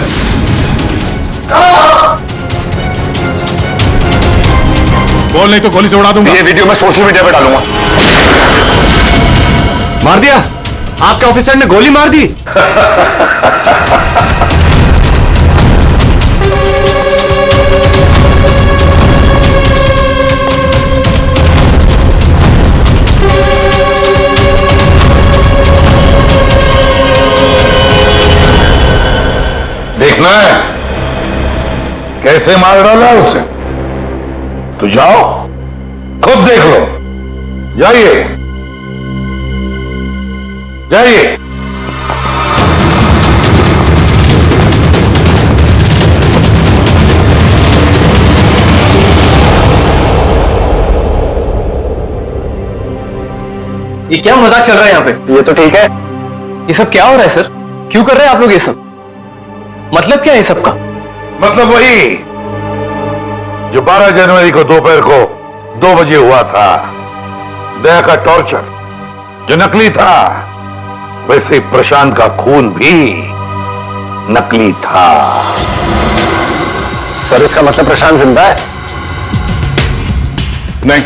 Speaker 9: बोल नहीं तो गोली से उड़ा दूंगा।
Speaker 5: ये वीडियो मैं सोशल मीडिया पे डालूंगा।
Speaker 11: मार दिया? आपके ऑफिसर ने गोली मार दी?
Speaker 12: देखना है कैसे मार डाला उसे? तो जाओ खुद देख लो। जाइए जाइए।
Speaker 7: ये क्या मजाक चल रहा है यहाँ पे?
Speaker 3: ये तो ठीक है।
Speaker 7: ये सब क्या हो रहा है सर? क्यों कर रहे हैं आप लोग ये सब? मतलब क्या है ये सब का?
Speaker 12: मतलब वही जो 12 जनवरी को दोपहर को 2 बजे हुआ था, दया का टॉर्चर जो नकली था, वैसे ही प्रशांत का खून भी नकली था।
Speaker 3: सर इसका मतलब प्रशांत जिंदा है?
Speaker 12: नहीं,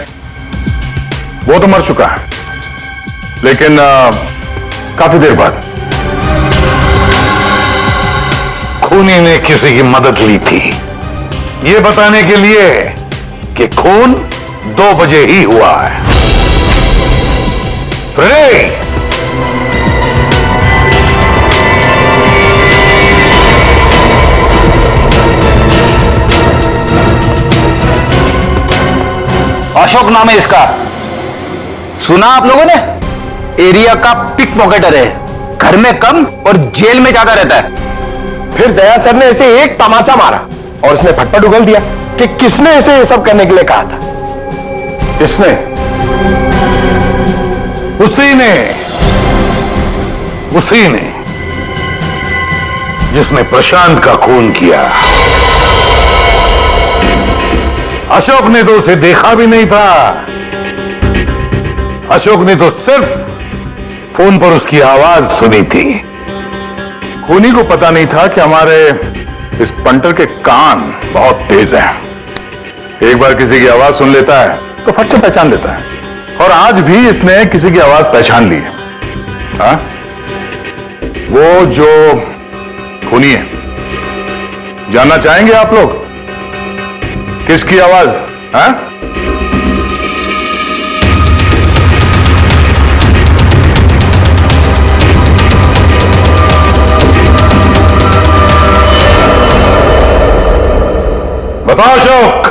Speaker 12: वो तो मर चुका है, लेकिन काफी देर बाद खूनी ने किसी की मदद ली थी ये बताने के लिए कि खून 2 बजे ही हुआ है। फ्रेडे,
Speaker 3: अशोक नाम है इसका, सुना आप लोगों ने? एरिया का पिक पॉकेटर है, घर में कम और जेल में ज्यादा रहता है। फिर दया सर ने इसे एक तमाचा मारा और उसने फटफट उगल दिया कि किसने इसे ये सब करने के लिए कहा था।
Speaker 12: किसने? उसी ने जिसने प्रशांत का खून किया। अशोक ने तो उसे देखा भी नहीं था। अशोक ने तो सिर्फ फोन पर उसकी आवाज सुनी थी। खूनी को पता नहीं था कि हमारे इस पंटर के कान बहुत तेज हैं। एक बार किसी की आवाज सुन लेता है तो फट से पहचान लेता है, और आज भी इसने किसी की आवाज पहचान ली है। हाँ? वो जो खूनी है, जानना चाहेंगे आप लोग किसकी आवाज? हाँ? बताओ अशोक,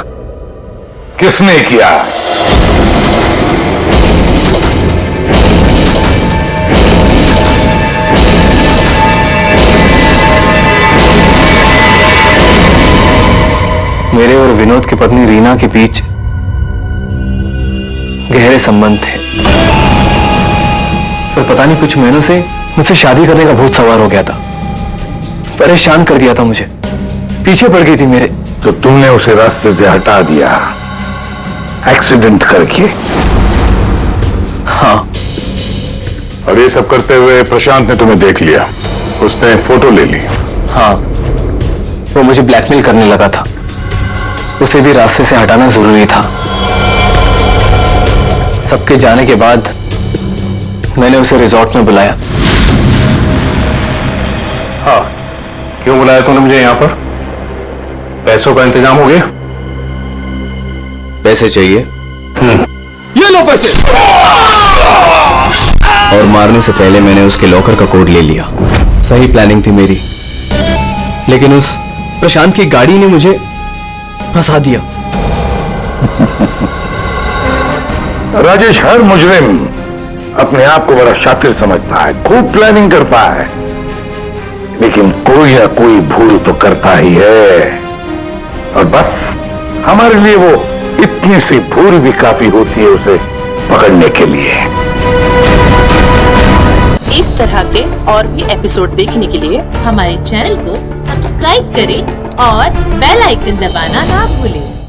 Speaker 12: किसने किया?
Speaker 7: मेरे और विनोद की पत्नी रीना के बीच गहरे संबंध थे, पर पता नहीं कुछ महीनों से मुझसे शादी करने का भूत सवार हो गया था। परेशान कर दिया था मुझे, पीछे पड़ गई थी मेरे।
Speaker 12: तो तुमने उसे रास्ते से हटा दिया एक्सीडेंट करके?
Speaker 7: हाँ।
Speaker 12: और ये सब करते हुए प्रशांत ने तुम्हें देख लिया, उसने फोटो ले ली?
Speaker 7: हाँ, वो मुझे ब्लैकमेल करने लगा था, उसे भी रास्ते से हटाना जरूरी था। सबके जाने के बाद मैंने उसे रिजॉर्ट में बुलाया।
Speaker 12: हाँ, क्यों बुलाया तूने मुझे यहां पर? पैसों का इंतजाम हो गया?
Speaker 14: पैसे चाहिए? ये लो पैसे। और मारने से पहले मैंने उसके लॉकर का कोड ले लिया। सही प्लानिंग थी मेरी, लेकिन उस प्रशांत की गाड़ी ने मुझे फंसा दिया।
Speaker 12: राजेश हर मुजरिम अपने आप को बड़ा शातिर समझता है, खूब प्लानिंग करता है, लेकिन कोई ना कोई भूल तो करता ही है। और बस हमारे लिए वो इतनी सी भूल भी काफी होती है उसे पकड़ने के लिए।
Speaker 15: इस तरह के और भी एपिसोड देखने के लिए हमारे चैनल को सब्सक्राइब करें और बेल आइकन दबाना ना भूलें।